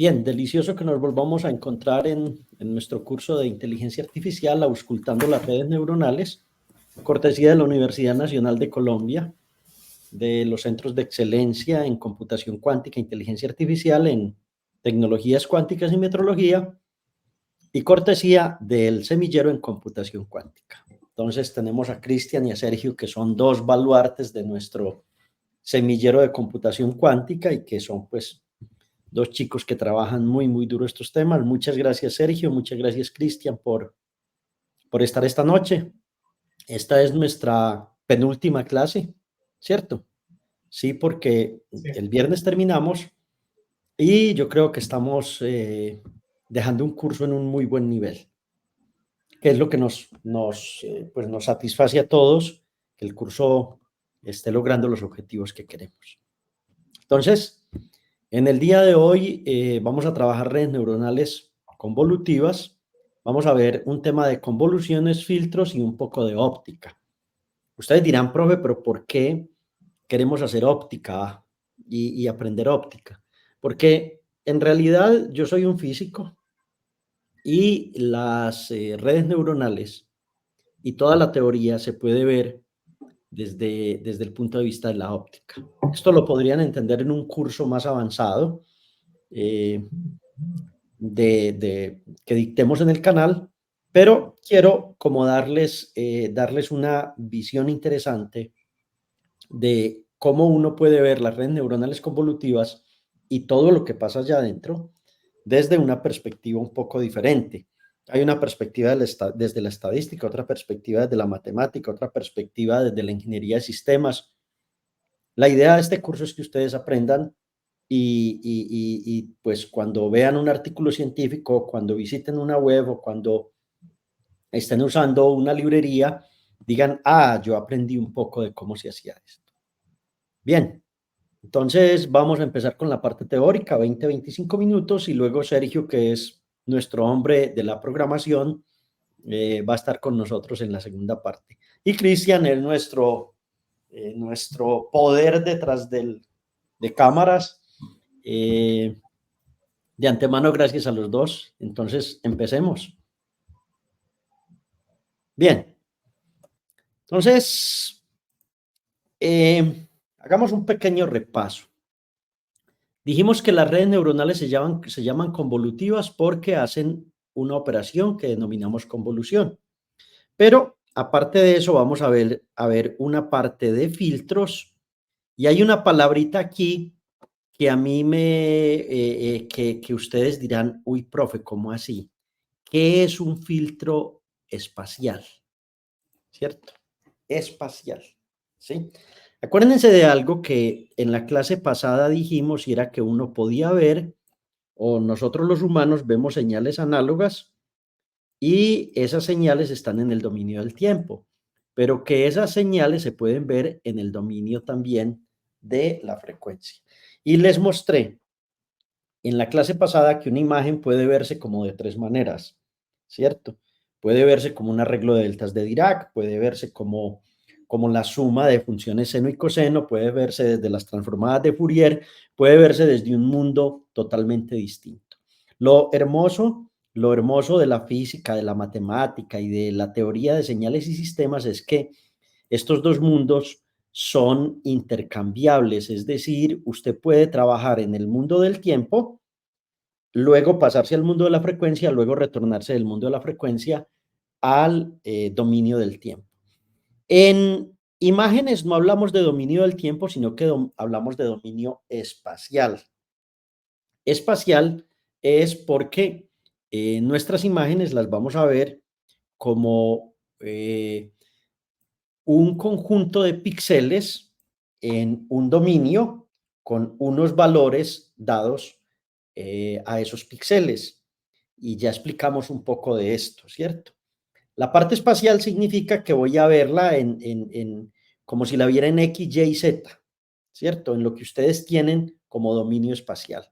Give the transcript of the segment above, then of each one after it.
Bien, delicioso que nos volvamos a encontrar en nuestro curso de inteligencia artificial, auscultando las redes neuronales, cortesía de la Universidad Nacional de Colombia, de los Centros de Excelencia en Computación Cuántica e Inteligencia Artificial en Tecnologías Cuánticas y Metrología, y cortesía del Semillero en Computación Cuántica. Entonces tenemos a Cristian y a Sergio, que son dos baluartes de nuestro Semillero de Computación Cuántica y que son, pues, dos chicos que trabajan muy duro estos temas. Muchas gracias, Sergio. Muchas gracias, Cristian, por estar esta noche. Esta es nuestra penúltima clase, ¿cierto? Sí, porque Sí. el viernes terminamos y yo creo que estamos dejando un curso en un muy buen nivel, que es lo que pues nos satisface a todos, que el curso esté logrando los objetivos que queremos. Entonces, en el día de hoy vamos a trabajar redes neuronales convolutivas. Vamos a ver un tema de convoluciones, filtros y un poco de óptica. Ustedes dirán, profe, pero ¿por qué queremos hacer óptica y aprender óptica? Porque en realidad yo soy un físico y las redes neuronales y toda la teoría se puede ver desde el punto de vista de la óptica. Esto lo podrían entender en un curso más avanzado eh, que dictemos en el canal, pero quiero como darles una visión interesante de cómo uno puede ver las redes neuronales convolutivas y todo lo que pasa allá adentro desde una perspectiva un poco diferente. Hay una perspectiva desde la estadística, otra perspectiva desde la matemática, otra perspectiva desde la ingeniería de sistemas. La idea de este curso es que ustedes aprendan y pues cuando vean un artículo científico, cuando visiten una web o cuando estén usando una librería, digan, ah, yo aprendí un poco de cómo se hacía esto. Bien, entonces vamos a empezar con la parte teórica, 20-25 minutos, y luego Sergio, que es nuestro hombre de la programación, va a estar con nosotros en la segunda parte. Y Cristian es nuestro poder detrás de cámaras. De antemano, gracias a los dos. Entonces, empecemos. Bien. Entonces, hagamos un pequeño repaso. Dijimos que las redes neuronales se llaman convolutivas porque hacen una operación que denominamos convolución. Pero aparte de eso, vamos a ver una parte de filtros y hay una palabrita aquí que a mí que ustedes dirán, uy, profe, ¿cómo así? ¿Qué es un filtro espacial? ¿Cierto? Espacial, ¿sí? Acuérdense de algo que en la clase pasada dijimos y era que uno podía ver, o nosotros los humanos vemos señales análogas y esas señales están en el dominio del tiempo, pero que esas señales se pueden ver en el dominio también de la frecuencia. Y les mostré en la clase pasada que una imagen puede verse como de tres maneras, ¿cierto? Puede verse como un arreglo de deltas de Dirac, puede verse como la suma de funciones seno y coseno, puede verse desde las transformadas de Fourier, puede verse desde un mundo totalmente distinto. Lo hermoso de la física, de la matemática y de la teoría de señales y sistemas es que estos dos mundos son intercambiables, es decir, usted puede trabajar en el mundo del tiempo, luego pasarse al mundo de la frecuencia, luego retornarse del mundo de la frecuencia al dominio del tiempo. En imágenes no hablamos de dominio del tiempo, sino que hablamos de dominio espacial. Espacial es porque nuestras imágenes las vamos a ver como un conjunto de píxeles en un dominio con unos valores dados a esos píxeles. Y ya explicamos un poco de esto, ¿cierto? La parte espacial significa que voy a verla como si la viera en X, Y, Z, ¿cierto? En lo que ustedes tienen como dominio espacial.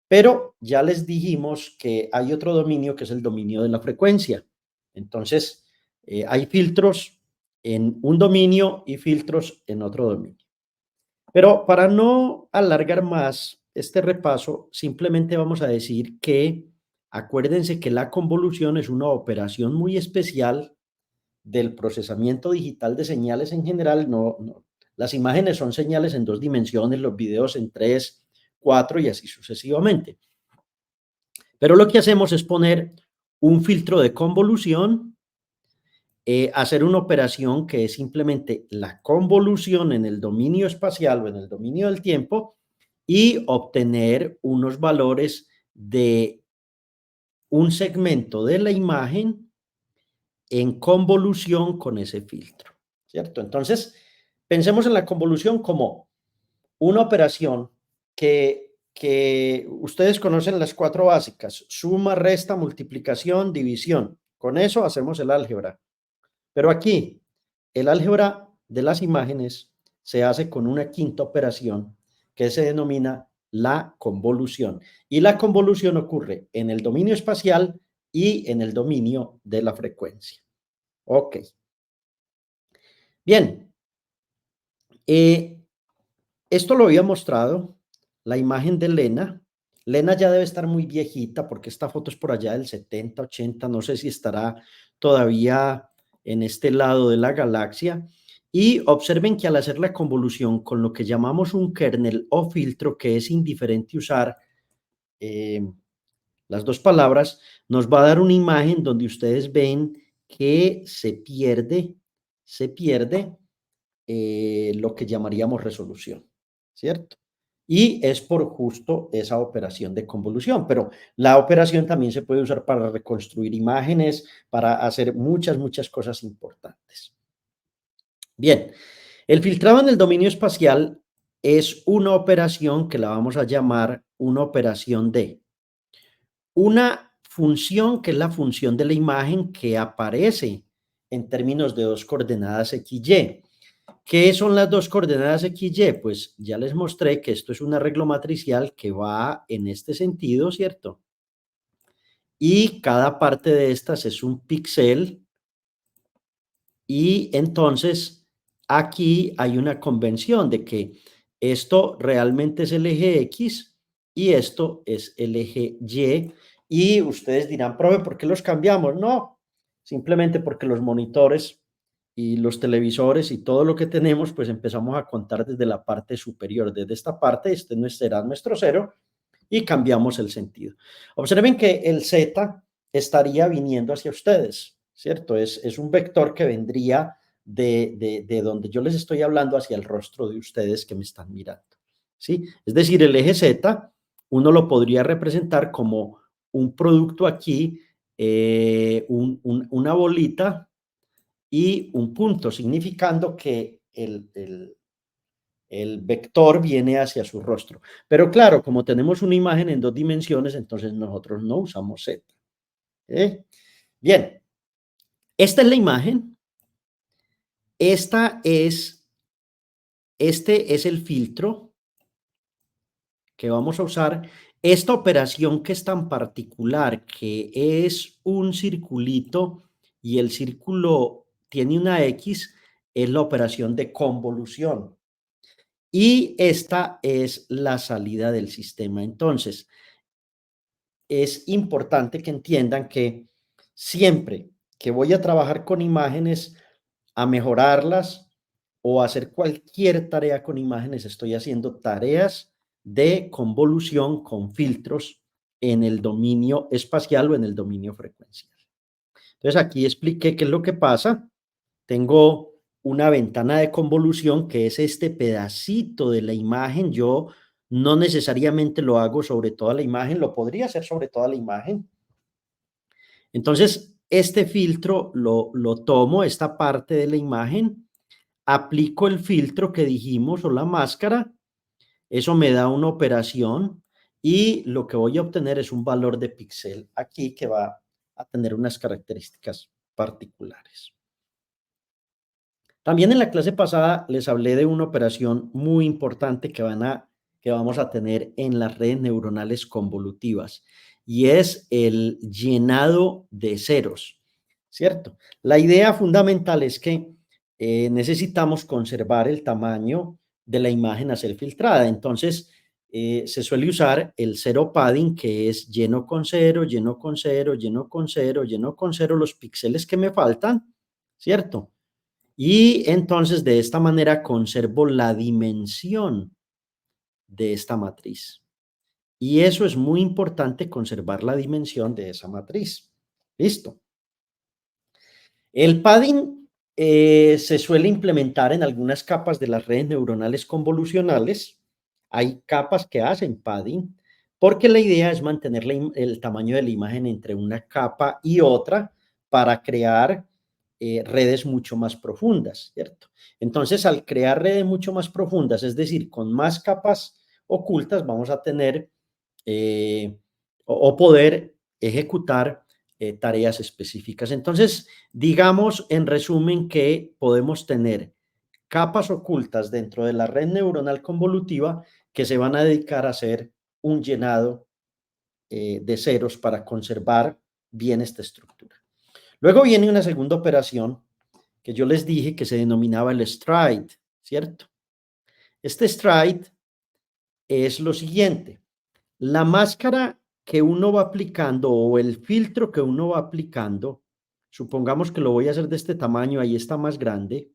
Pero ya les dijimos que hay otro dominio que es el dominio de la frecuencia. Entonces, hay filtros en un dominio y filtros en otro dominio. Pero para no alargar más, este repaso, simplemente vamos a decir que acuérdense que la convolución es una operación muy especial del procesamiento digital de señales en general. Las imágenes son señales en 2 dimensiones, los videos en 3, 4 y así sucesivamente. Pero lo que hacemos es poner un filtro de convolución, hacer una operación que es simplemente la convolución en el dominio espacial o en el dominio del tiempo y obtener unos valores de un segmento de la imagen en convolución con ese filtro, ¿cierto? Entonces, pensemos en la convolución como una operación que ustedes conocen las 4 básicas: suma, resta, multiplicación, división. Con eso hacemos el álgebra. Pero aquí, el álgebra de las imágenes se hace con una quinta operación que se denomina la convolución. Y la convolución ocurre en el dominio espacial y en el dominio de la frecuencia. Ok. Bien. Esto lo había mostrado, la imagen de Lena. Lena ya debe estar muy viejita porque esta foto es por allá del 70, 80, no sé si estará todavía en este lado de la galaxia. Y observen que al hacer la convolución con lo que llamamos un kernel o filtro, que es indiferente usar las 2 palabras, nos va a dar una imagen donde ustedes ven que se pierde lo que llamaríamos resolución, ¿cierto? Y es por justo esa operación de convolución, pero la operación también se puede usar para reconstruir imágenes, para hacer muchas cosas importantes. Bien, el filtrado en el dominio espacial es una operación que la vamos a llamar una operación de una función que es la función de la imagen que aparece en términos de 2 coordenadas x, y. ¿Qué son las 2 coordenadas x, y? Pues ya les mostré que esto es un arreglo matricial que va en este sentido, ¿cierto? Y cada parte de estas es un píxel y entonces aquí hay una convención de que esto realmente es el eje X y esto es el eje Y. Y ustedes dirán, profe, ¿por qué los cambiamos? No, simplemente porque los monitores y los televisores y todo lo que tenemos, pues empezamos a contar desde la parte superior, desde esta parte, este no será nuestro cero, y cambiamos el sentido. Observen que el Z estaría viniendo hacia ustedes, ¿cierto? Es un vector que vendría de donde yo les estoy hablando hacia el rostro de ustedes que me están mirando, ¿sí? Es decir, el eje Z uno lo podría representar como un producto aquí, una bolita y un punto, significando que el vector viene hacia su rostro. Pero claro, como tenemos una imagen en 2 dimensiones, entonces nosotros no usamos Z. ¿Eh? Bien, esta es la imagen. Este es el filtro que vamos a usar. Esta operación que es tan particular, que es un circulito y el círculo tiene una X, es la operación de convolución. Y esta es la salida del sistema. Entonces, es importante que entiendan que siempre que voy a trabajar con imágenes, a mejorarlas o a hacer cualquier tarea con imágenes, estoy haciendo tareas de convolución con filtros en el dominio espacial o en el dominio frecuencial. Entonces, aquí expliqué qué es lo que pasa. Tengo una ventana de convolución que es este pedacito de la imagen. Yo no necesariamente lo hago sobre toda la imagen, lo podría hacer sobre toda la imagen. Entonces, este filtro lo tomo, esta parte de la imagen, aplico el filtro que dijimos o la máscara, eso me da una operación y lo que voy a obtener es un valor de píxel aquí que va a tener unas características particulares. También en la clase pasada les hablé de una operación muy importante que vamos a tener en las redes neuronales convolutivas y es el llenado de ceros, ¿cierto? La idea fundamental es que necesitamos conservar el tamaño de la imagen a ser filtrada. Entonces, se suele usar el zero padding, que es lleno con cero, lleno con cero, lleno con cero, lleno con cero, los píxeles que me faltan, ¿cierto? Y entonces de esta manera conservo la dimensión de esta matriz. Y eso es muy importante, conservar la dimensión de esa matriz. Listo. El padding se suele implementar en algunas capas de las redes neuronales convolucionales. Hay capas que hacen padding porque la idea es mantener el tamaño de la imagen entre una capa y otra para crear redes mucho más profundas, ¿cierto? Entonces, al crear redes mucho más profundas, es decir, con más capas ocultas, vamos a tener o poder ejecutar tareas específicas. Entonces, digamos en resumen que podemos tener capas ocultas dentro de la red neuronal convolutiva que se van a dedicar a hacer un llenado de ceros para conservar bien esta estructura. Luego viene una segunda operación que yo les dije que se denominaba el stride, ¿cierto? Este stride es lo siguiente: la máscara que uno va aplicando o el filtro que uno va aplicando, supongamos que lo voy a hacer de este tamaño, ahí está más grande,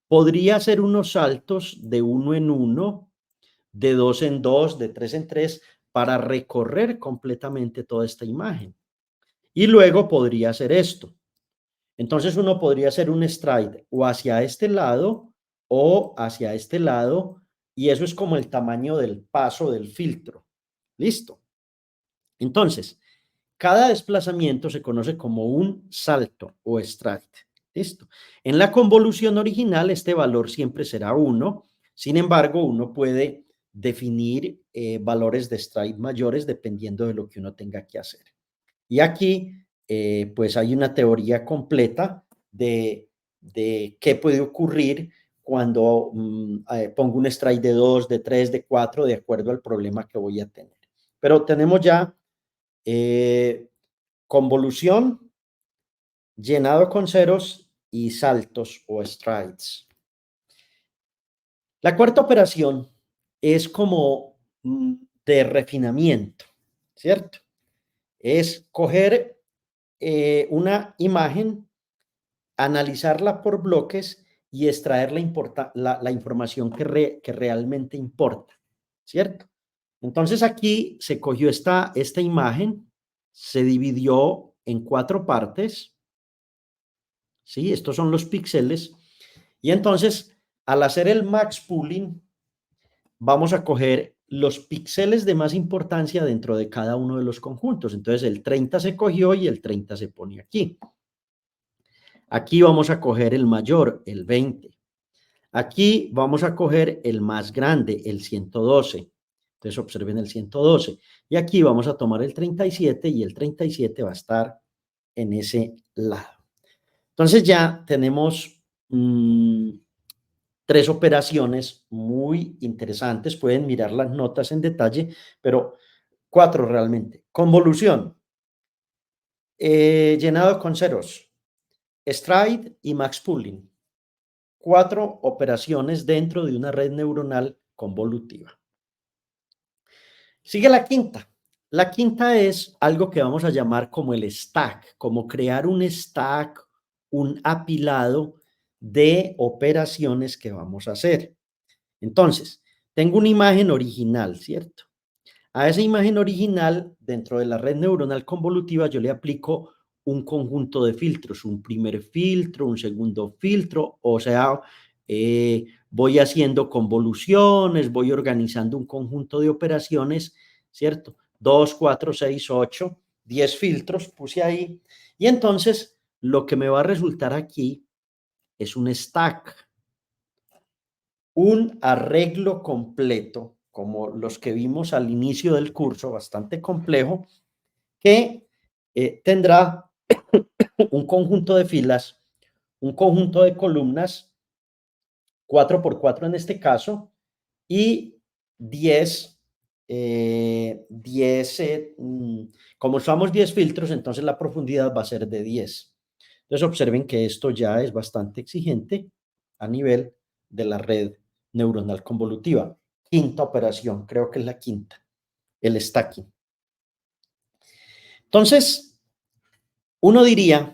podría hacer unos saltos de 1 en 1, de 2 en 2, de 3 en 3, para recorrer completamente toda esta imagen. Y luego podría hacer esto. Entonces uno podría hacer un stride o hacia este lado o hacia este lado, y eso es como el tamaño del paso del filtro. ¿Listo? Entonces, cada desplazamiento se conoce como un salto o stride. ¿Listo? En la convolución original, este valor siempre será 1. Sin embargo, uno puede definir valores de stride mayores dependiendo de lo que uno tenga que hacer. Y aquí, pues hay una teoría completa de qué puede ocurrir cuando pongo un stride de 2, de 3, de 4, de acuerdo al problema que voy a tener. Pero tenemos ya convolución, llenado con ceros y saltos o strides. La cuarta operación es como de refinamiento, ¿cierto? Es coger una imagen, analizarla por bloques y extraer la información que realmente importa, ¿cierto? Entonces aquí se cogió esta imagen, se dividió en 4 partes, ¿sí? Estos son los píxeles. Y entonces, al hacer el max pooling, vamos a coger los píxeles de más importancia dentro de cada uno de los conjuntos. Entonces, el 30 se cogió y el 30 se pone aquí. Aquí vamos a coger el mayor, el 20. Aquí vamos a coger el más grande, el 112. Entonces, observen el 112. Y aquí vamos a tomar el 37 y el 37 va a estar en ese lado. Entonces ya tenemos 3 operaciones muy interesantes. Pueden mirar las notas en detalle, pero 4 realmente. Convolución, llenado con ceros, stride y max pooling. 4 operaciones dentro de una red neuronal convolutiva. Sigue la quinta. La quinta es algo que vamos a llamar como el stack, como crear un stack, un apilado de operaciones que vamos a hacer. Entonces, tengo una imagen original, ¿cierto? A esa imagen original, dentro de la red neuronal convolutiva, yo le aplico un conjunto de filtros, un primer filtro, un segundo filtro, o sea, voy haciendo convoluciones, voy organizando un conjunto de operaciones, ¿cierto? 2, 4, 6, 8, 10 filtros puse ahí, y entonces lo que me va a resultar aquí es un stack, un arreglo completo, como los que vimos al inicio del curso, bastante complejo, que tendrá un conjunto de filas, un conjunto de columnas, 4 por 4 en este caso, y 10, como usamos 10 filtros, entonces la profundidad va a ser de 10. Entonces observen que esto ya es bastante exigente a nivel de la red neuronal convolutiva. quinta operación, creo que es la quinta, el stacking. Entonces, uno diría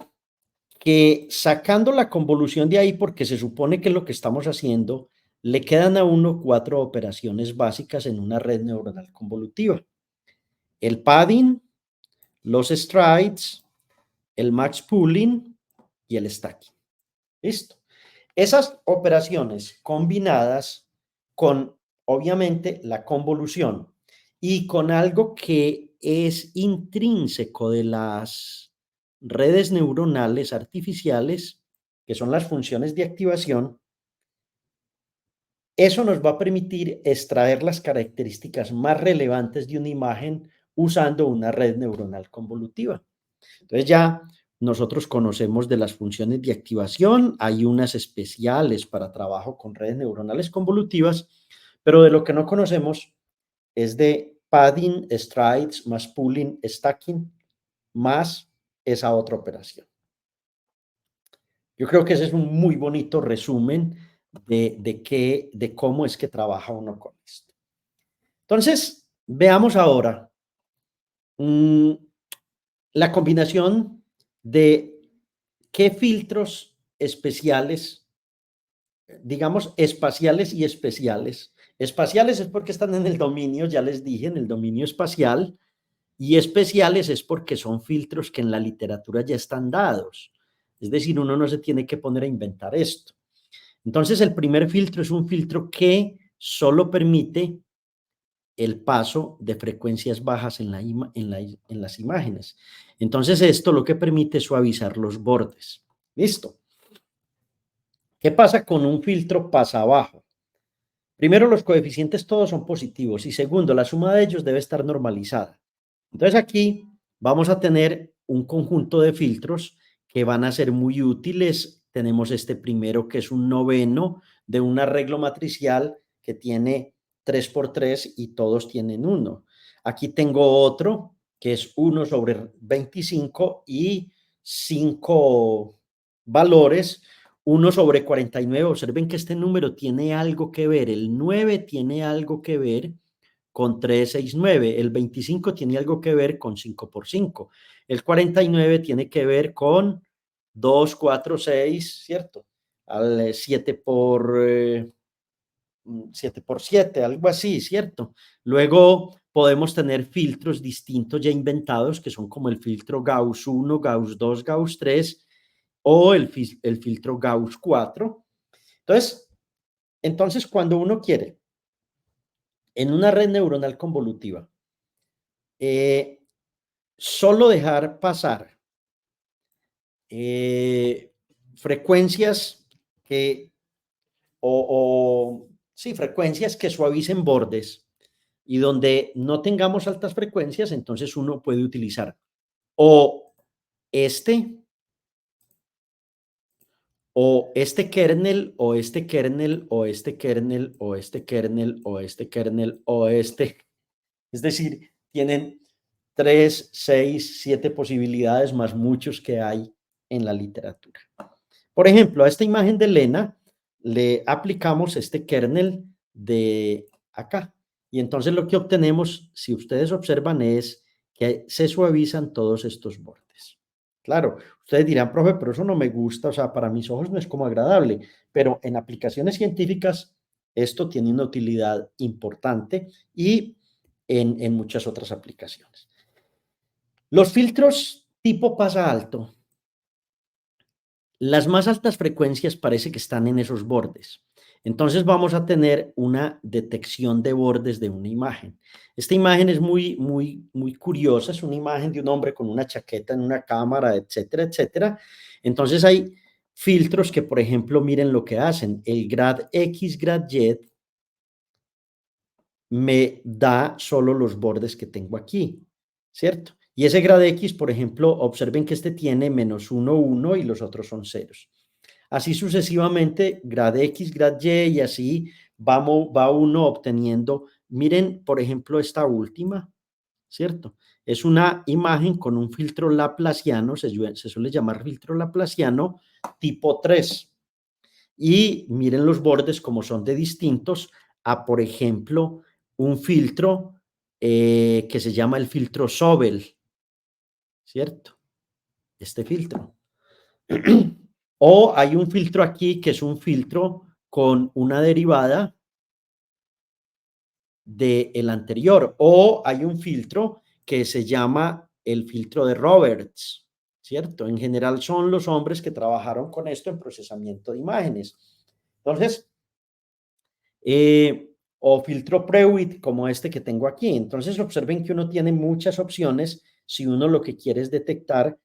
que sacando la convolución de ahí, porque se supone que es lo que estamos haciendo, le quedan a uno 4 operaciones básicas en una red neuronal convolutiva. El padding, los strides, el max pooling y el stacking. Listo. Esas operaciones combinadas con, obviamente, la convolución y con algo que es intrínseco de las redes neuronales artificiales, que son las funciones de activación, eso nos va a permitir extraer las características más relevantes de una imagen usando una red neuronal convolutiva. Entonces ya nosotros conocemos de las funciones de activación, hay unas especiales para trabajo con redes neuronales convolutivas, pero de lo que no conocemos es de padding, strides, más pooling, stacking, más esa otra operación. Yo creo que ese es un muy bonito resumen de cómo es que trabaja uno con esto. Entonces, veamos ahora mm, la combinación de qué filtros especiales, digamos, espaciales y especiales. Espaciales es porque están en el dominio, ya les dije, en el dominio espacial, y especiales es porque son filtros que en la literatura ya están dados. Es decir, uno no se tiene que poner a inventar esto. Entonces, el primer filtro es un filtro que solo permite el paso de frecuencias bajas en las imágenes. Entonces, esto lo que permite es suavizar los bordes. ¿Listo? ¿Qué pasa con un filtro pasa abajo? Primero, los coeficientes todos son positivos y segundo, la suma de ellos debe estar normalizada. Entonces aquí vamos a tener un conjunto de filtros que van a ser muy útiles. Tenemos este primero que es un noveno de un arreglo matricial que tiene 3 por 3 y todos tienen 1. Aquí tengo otro que es 1 sobre 25 y 5 valores. 1 sobre 49. Observen que este número tiene algo que ver. El 9 tiene algo que ver con 3, 6, 9. El 25 tiene algo que ver con 5 por 5. El 49 tiene que ver con 2, 4, 6, ¿cierto? Al 7 por 7, algo así, ¿cierto? Luego podemos tener filtros distintos ya inventados, que son como el filtro Gauss 1, Gauss 2, Gauss 3, o el filtro Gauss 4. Entonces, cuando uno quiere en una red neuronal convolutiva, solo dejar pasar frecuencias que, sí, frecuencias que suavicen bordes y donde no tengamos altas frecuencias, entonces uno puede utilizar o este, o este kernel, o este kernel, o este kernel, o este kernel, o este kernel, o este. Es decir, tienen 3, 6, 7 posibilidades más muchos que hay en la literatura. Por ejemplo, a esta imagen de Lena le aplicamos este kernel de acá. Y entonces lo que obtenemos, si ustedes observan, es que se suavizan todos estos bordes. Claro, ustedes dirán, profe, pero eso no me gusta, o sea, para mis ojos no es como agradable, pero en aplicaciones científicas esto tiene una utilidad importante y en muchas otras aplicaciones. Los filtros tipo pasa alto, las más altas frecuencias parece que están en esos bordes. Entonces vamos a tener una detección de bordes de una imagen. Esta imagen es muy curiosa, es una imagen de un hombre con una chaqueta en una cámara, etcétera, etcétera. Entonces hay filtros que, por ejemplo, miren lo que hacen. El grad X, grad Y me da solo los bordes que tengo aquí, ¿cierto? Y ese grado X, por ejemplo, observen que este tiene menos 1, 1 y los otros son ceros. Así sucesivamente, grado X, grado Y y así va uno obteniendo. Miren, por ejemplo, esta última, ¿cierto? Es una imagen con un filtro laplaciano, se suele llamar filtro laplaciano tipo 3. Y miren los bordes como son de distintos. a, por ejemplo, un filtro que se llama el filtro Sobel, ¿cierto? Este filtro. O hay un filtro aquí que es un filtro con una derivada del anterior, o hay un filtro que se llama el filtro de Roberts, ¿cierto? En general son los hombres que trabajaron con esto en procesamiento de imágenes. Entonces, o filtro Prewitt como este que tengo aquí. Entonces, observen que uno tiene muchas opciones si uno lo que quiere es detectar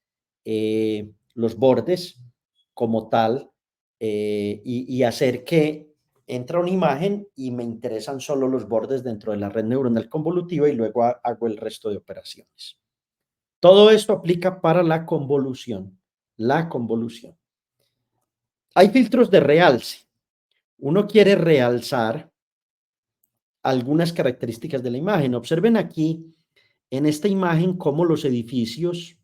los bordes como tal y hacer que entra una imagen y me interesan solo los bordes dentro de la red neuronal convolutiva y luego hago el resto de operaciones. Todo esto aplica para la convolución. La convolución. Hay filtros de realce. Uno quiere realzar algunas características de la imagen. Observen aquí en esta imagen cómo los edificios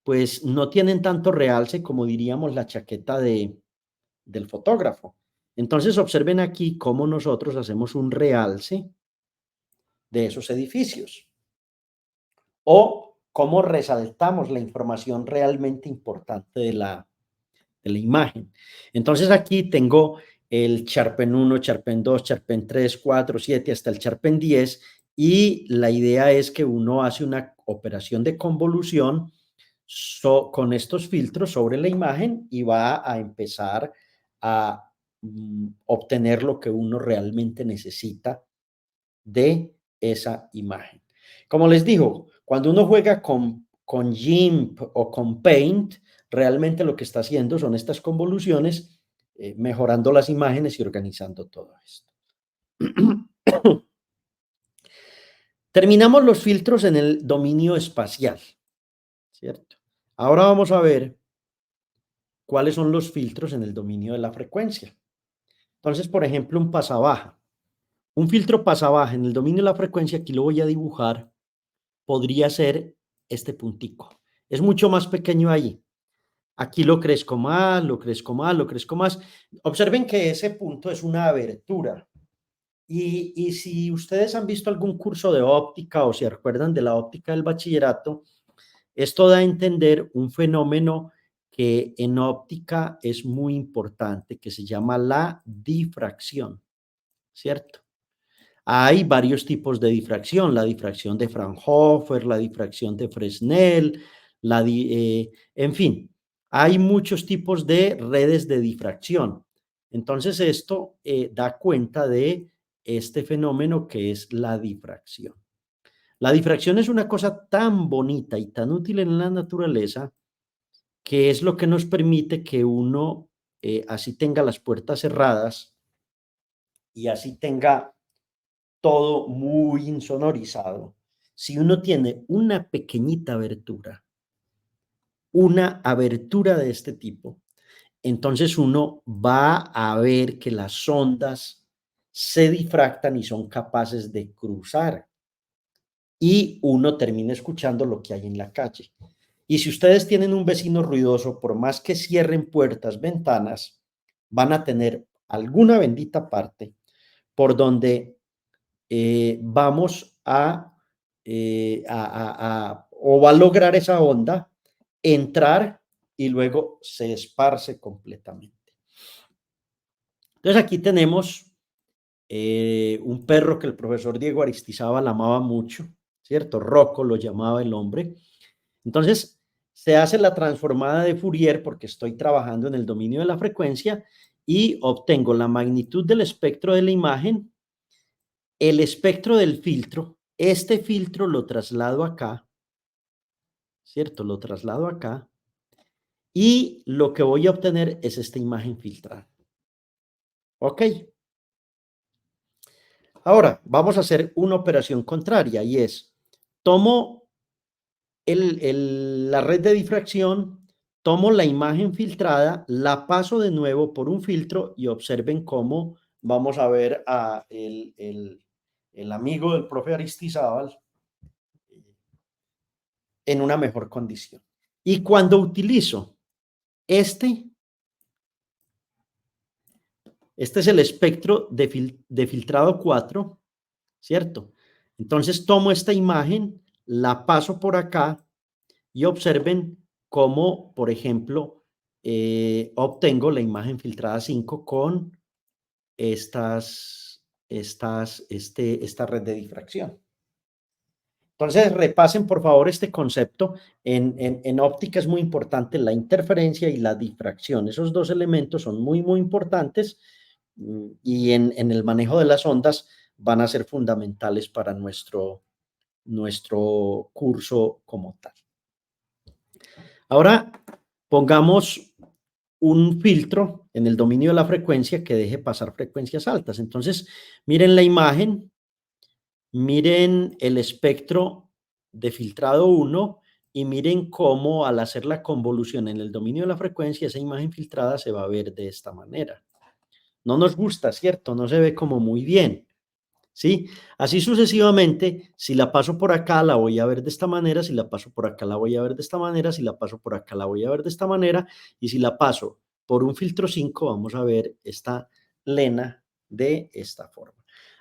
pues no tienen tanto realce como diríamos la chaqueta del fotógrafo. Entonces observen aquí cómo nosotros hacemos un realce de esos edificios o cómo resaltamos la información realmente importante de la imagen. Entonces aquí tengo el Sharpen 1, Sharpen 2, Sharpen 3, 4, 7 hasta el Sharpen 10 y la idea es que uno hace una operación de convolución con estos filtros sobre la imagen y va a empezar a obtener lo que uno realmente necesita de esa imagen. Como les digo, cuando uno juega con GIMP o con Paint, realmente lo que está haciendo son estas convoluciones, mejorando las imágenes y organizando todo esto. Terminamos los filtros en el dominio espacial, ¿cierto? Ahora vamos a ver cuáles son los filtros en el dominio de la frecuencia. Entonces, por ejemplo, un pasabaja. Un filtro pasabaja en el dominio de la frecuencia, aquí lo voy a dibujar, podría ser este puntico. Es mucho más pequeño ahí. Aquí lo crezco más, lo crezco más, lo crezco más. Observen que ese punto es una abertura. Y si ustedes han visto algún curso de óptica o se recuerdan de la óptica del bachillerato, esto da a entender un fenómeno que en óptica es muy importante, que se llama la difracción, ¿cierto? Hay varios tipos de difracción, la difracción de Fraunhofer, la difracción de Fresnel, en fin, hay muchos tipos de redes de difracción. Entonces, esto da cuenta de este fenómeno que es la difracción. La difracción es una cosa tan bonita y tan útil en la naturaleza que es lo que nos permite que uno, así tenga las puertas cerradas y así tenga todo muy insonorizado. Si uno tiene una abertura de este tipo, entonces uno va a ver que las ondas se difractan y son capaces de cruzar y uno termina escuchando lo que hay en la calle. Y si ustedes tienen un vecino ruidoso, por más que cierren puertas, ventanas, van a tener alguna bendita parte por donde vamos o va a lograr esa onda entrar y luego se esparce completamente. Entonces aquí tenemos un perro que el profesor Diego Aristizábal amaba mucho, ¿cierto? Rocco lo llamaba el hombre. Entonces se hace la transformada de Fourier porque estoy trabajando en el dominio de la frecuencia y obtengo la magnitud del espectro de la imagen, el espectro del filtro, este filtro lo traslado acá, ¿cierto? Lo traslado acá y lo que voy a obtener es esta imagen filtrada. ¿Ok? Ahora vamos a hacer una operación contraria y es, tomo la red de difracción, tomo la imagen filtrada, la paso de nuevo por un filtro y observen cómo vamos a ver a el amigo del profe Aristizábal en una mejor condición. Y cuando utilizo este, Este es el espectro de filtrado 4, ¿cierto? Entonces tomo esta imagen, la paso por acá y observen cómo, por ejemplo, obtengo la imagen filtrada 5 con esta red de difracción. Entonces, repasen por favor este concepto. En óptica es muy importante la interferencia y la difracción. Esos dos elementos son muy, muy importantes y en el manejo de las ondas van a ser fundamentales para nuestro curso como tal. Ahora, pongamos un filtro en el dominio de la frecuencia que deje pasar frecuencias altas. Entonces, miren la imagen. Miren el espectro de filtrado 1 y miren cómo al hacer la convolución en el dominio de la frecuencia, esa imagen filtrada se va a ver de esta manera. No nos gusta, ¿cierto? No se ve como muy bien, ¿sí? Así sucesivamente, si la paso por acá, la voy a ver de esta manera, si la paso por acá, la voy a ver de esta manera, si la paso por acá, la voy a ver de esta manera, y si la paso por un filtro 5, vamos a ver esta lena de esta forma.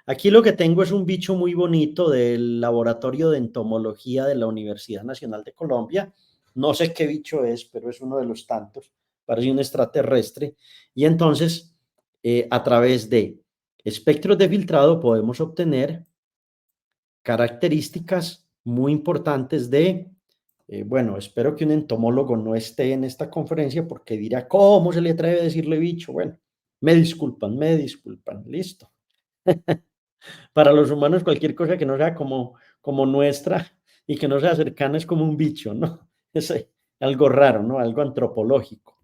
Aquí lo que tengo es un bicho muy bonito del Laboratorio de Entomología de la Universidad Nacional de Colombia. No sé qué bicho es, pero es uno de los tantos. Parece un extraterrestre. Y entonces, a través de espectros de filtrado podemos obtener características muy importantes de, bueno, espero que un entomólogo no esté en esta conferencia porque dirá, ¿cómo se le atreve a decirle bicho? Bueno, me disculpan, listo. Para los humanos cualquier cosa que no sea como nuestra y que no sea cercana es como un bicho, ¿no? Es algo raro, ¿no? Algo antropológico.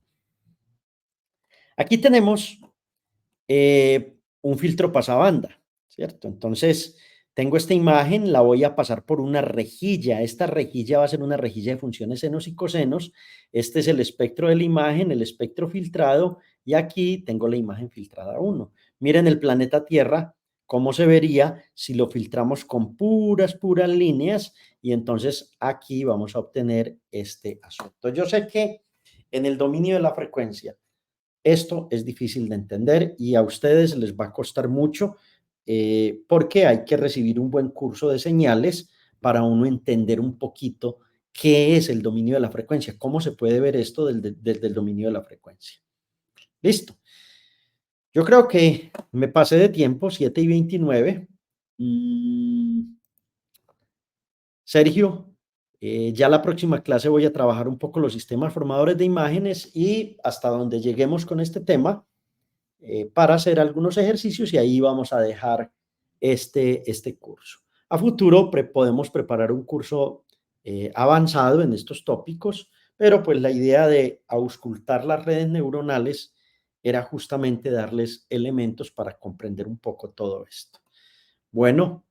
Aquí tenemos un filtro pasabanda, ¿cierto? Entonces, tengo esta imagen, la voy a pasar por una rejilla. Esta rejilla va a ser una rejilla de funciones senos y cosenos. Este es el espectro de la imagen, el espectro filtrado, y aquí tengo la imagen filtrada 1. Miren el planeta Tierra, cómo se vería si lo filtramos con puras líneas, y entonces aquí vamos a obtener este asunto. Yo sé que en el dominio de la frecuencia, esto es difícil de entender y a ustedes les va a costar mucho porque hay que recibir un buen curso de señales para uno entender un poquito qué es el dominio de la frecuencia, cómo se puede ver esto desde el dominio de la frecuencia. Listo. Yo creo que me pasé de tiempo, 7:29. Sergio, ya la próxima clase voy a trabajar un poco los sistemas formadores de imágenes y hasta donde lleguemos con este tema, para hacer algunos ejercicios y ahí vamos a dejar este curso. A futuro podemos preparar un curso avanzado en estos tópicos, pero pues la idea de auscultar las redes neuronales era justamente darles elementos para comprender un poco todo esto. Bueno,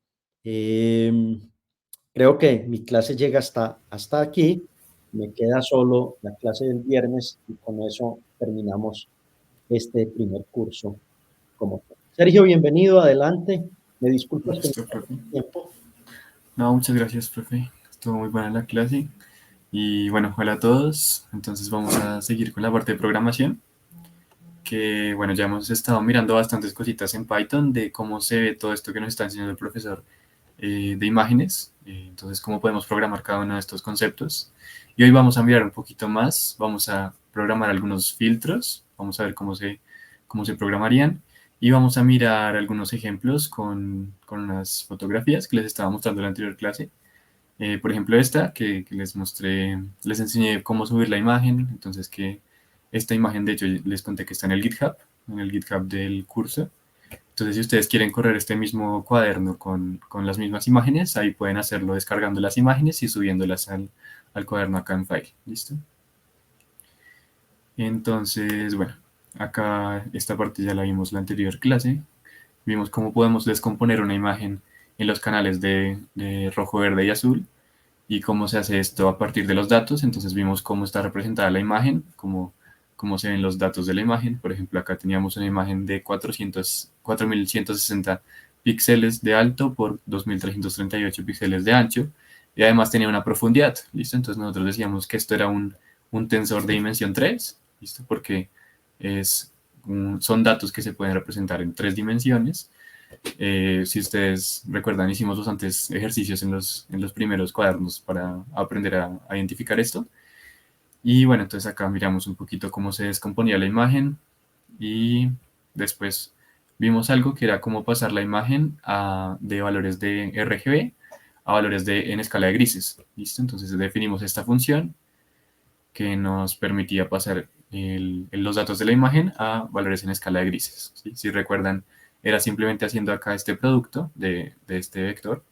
creo que mi clase llega hasta aquí. Me queda solo la clase del viernes y con eso terminamos este primer curso como tal. Sergio, bienvenido, adelante. Me disculpas que me Listo, pasé profe. el tiempo. No, muchas gracias, profe. Estuvo muy buena la clase. Y bueno, hola a todos. Entonces vamos a seguir con la parte de programación. Que bueno, ya hemos estado mirando bastantes cositas en Python de cómo se ve todo esto que nos está enseñando el profesor de imágenes. Entonces, cómo podemos programar cada uno de estos conceptos. Y hoy vamos a mirar un poquito más. Vamos a programar algunos filtros. Vamos a ver cómo se programarían. Y vamos a mirar algunos ejemplos con unas fotografías que les estaba mostrando en la anterior clase. Por ejemplo, esta que les mostré, les enseñé cómo subir la imagen. Entonces, que esta imagen, de hecho, les conté que está en el GitHub del curso. Entonces, si ustedes quieren correr este mismo cuaderno con las mismas imágenes, ahí pueden hacerlo descargando las imágenes y subiéndolas al cuaderno acá en File. ¿Listo? Entonces, bueno, acá esta parte ya la vimos la anterior clase. Vimos cómo podemos descomponer una imagen en los canales de rojo, verde y azul y cómo se hace esto a partir de los datos. Entonces vimos cómo está representada la imagen, cómo se ven los datos de la imagen. Por ejemplo, acá teníamos una imagen de 4160 píxeles de alto por 2338 píxeles de ancho y además tenía una profundidad. ¿Listo? Entonces nosotros decíamos que esto era un tensor de dimensión 3, ¿listo? Porque es son datos que se pueden representar en 3 dimensiones. Si ustedes recuerdan, hicimos bastantes ejercicios en los primeros cuadernos para aprender a identificar esto. Y bueno, entonces acá miramos un poquito cómo se descomponía la imagen y después vimos algo que era cómo pasar la imagen de valores de RGB a valores en escala de grises. ¿Listo? Entonces definimos esta función que nos permitía pasar los datos de la imagen a valores en escala de grises. ¿Sí? Si recuerdan, era simplemente haciendo acá este producto de este vector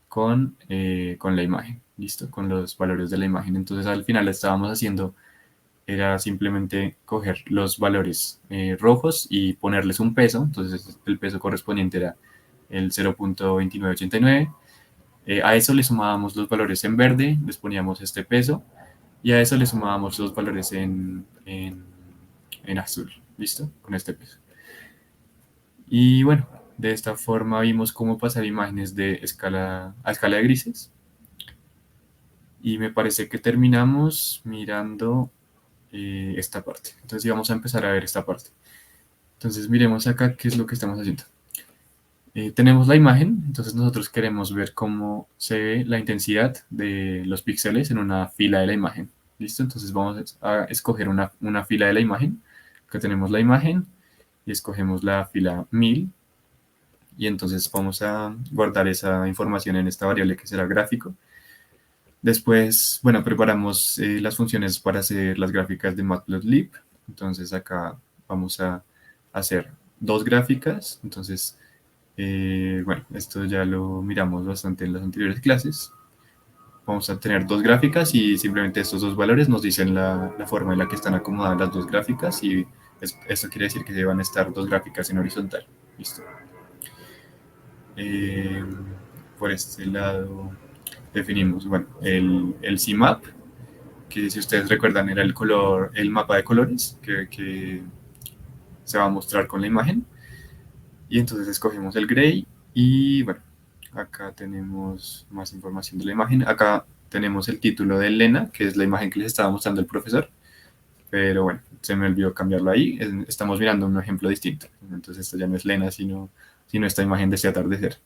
con la imagen, ¿listo? Con los valores de la imagen. Entonces al final estábamos haciendo, era simplemente coger los valores rojos y ponerles un peso. Entonces el peso correspondiente era el 0.2989. A eso le sumábamos los valores en verde, les poníamos este peso, y a eso le sumábamos los valores en azul, ¿listo? Con este peso. Y bueno, de esta forma vimos cómo pasar imágenes de escala a escala de grises. Y me parece que terminamos mirando esta parte. Entonces sí, vamos a empezar a ver esta parte. Entonces miremos acá qué es lo que estamos haciendo. Tenemos la imagen, entonces nosotros queremos ver cómo se ve la intensidad de los píxeles en una fila de la imagen. ¿Listo? Entonces vamos a escoger una fila de la imagen. Acá tenemos la imagen y escogemos la fila 1000. Y entonces vamos a guardar esa información en esta variable que será gráfico. Después, bueno, preparamos las funciones para hacer las gráficas de Matplotlib. Entonces acá vamos a hacer 2 gráficas. Entonces, bueno, esto ya lo miramos bastante en las anteriores clases. Vamos a tener 2 gráficas y simplemente estos 2 valores nos dicen la forma en la que están acomodadas las 2 gráficas, y esto quiere decir que van a estar 2 gráficas en horizontal. Listo. Por este lado definimos, bueno, el CMAP, que si ustedes recuerdan era el mapa de colores que se va a mostrar con la imagen. Y entonces escogemos el gray y bueno, acá tenemos más información de la imagen. Acá tenemos el título de Elena, que es la imagen que les estaba mostrando el profesor. Pero bueno, se me olvidó cambiarlo ahí. Estamos mirando un ejemplo distinto. Entonces esto ya no es Lena, sino esta imagen de ese atardecer.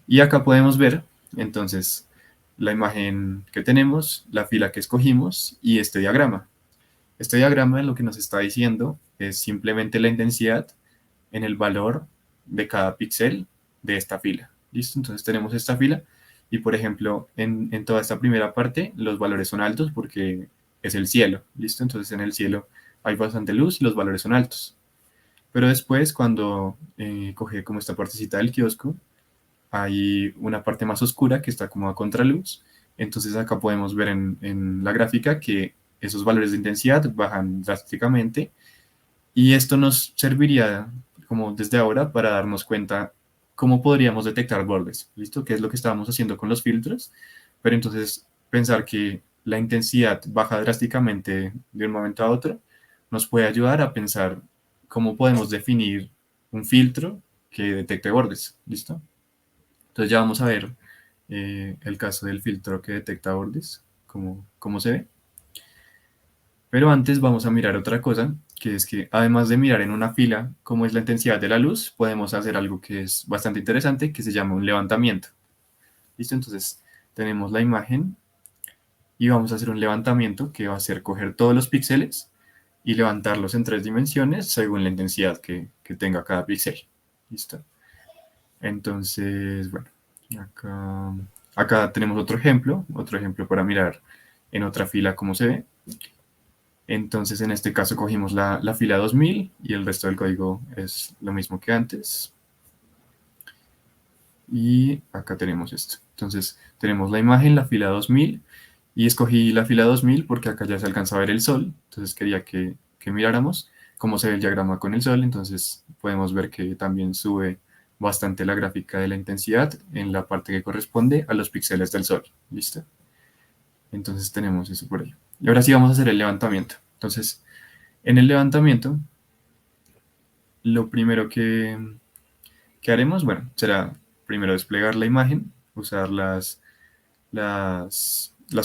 Y acá podemos ver, entonces, la imagen que tenemos, la fila que escogimos y este diagrama. Este diagrama lo que nos está diciendo es simplemente la intensidad en el valor de cada píxel de esta fila. ¿Listo? Entonces tenemos esta fila y, por ejemplo, en toda esta primera parte los valores son altos porque es el cielo. ¿Listo? Entonces en el cielo hay bastante luz y los valores son altos. Pero después, cuando coge como esta partecita del kiosco, hay una parte más oscura que está como a contraluz. Entonces acá podemos ver en la gráfica que esos valores de intensidad bajan drásticamente, y esto nos serviría como desde ahora para darnos cuenta cómo podríamos detectar bordes, ¿listo? Que es lo que estábamos haciendo con los filtros, pero entonces pensar que la intensidad baja drásticamente de un momento a otro nos puede ayudar a pensar cómo podemos definir un filtro que detecte bordes, ¿listo? Entonces ya vamos a ver el caso del filtro que detecta bordes, cómo se ve. Pero antes vamos a mirar otra cosa, que es que además de mirar en una fila cómo es la intensidad de la luz, podemos hacer algo que es bastante interesante, que se llama un levantamiento. ¿Listo? Entonces tenemos la imagen y vamos a hacer un levantamiento que va a ser coger todos los píxeles y levantarlos en 3 dimensiones según la intensidad que tenga cada píxel. ¿Listo? Entonces, bueno, acá tenemos otro ejemplo para mirar en otra fila cómo se ve. Entonces, en este caso cogimos la fila 2000 y el resto del código es lo mismo que antes. Y acá tenemos esto. Entonces, tenemos la imagen, la fila 2000, y escogí la fila 2000 porque acá ya se alcanza a ver el sol. Entonces, quería que miráramos cómo se ve el diagrama con el sol. Entonces, podemos ver que también sube bastante la gráfica de la intensidad en la parte que corresponde a los píxeles del sol. ¿Listo? Entonces, tenemos eso por ahí. Y ahora sí vamos a hacer el levantamiento. Entonces, en el levantamiento, lo primero que haremos, bueno, será primero desplegar la imagen, usar las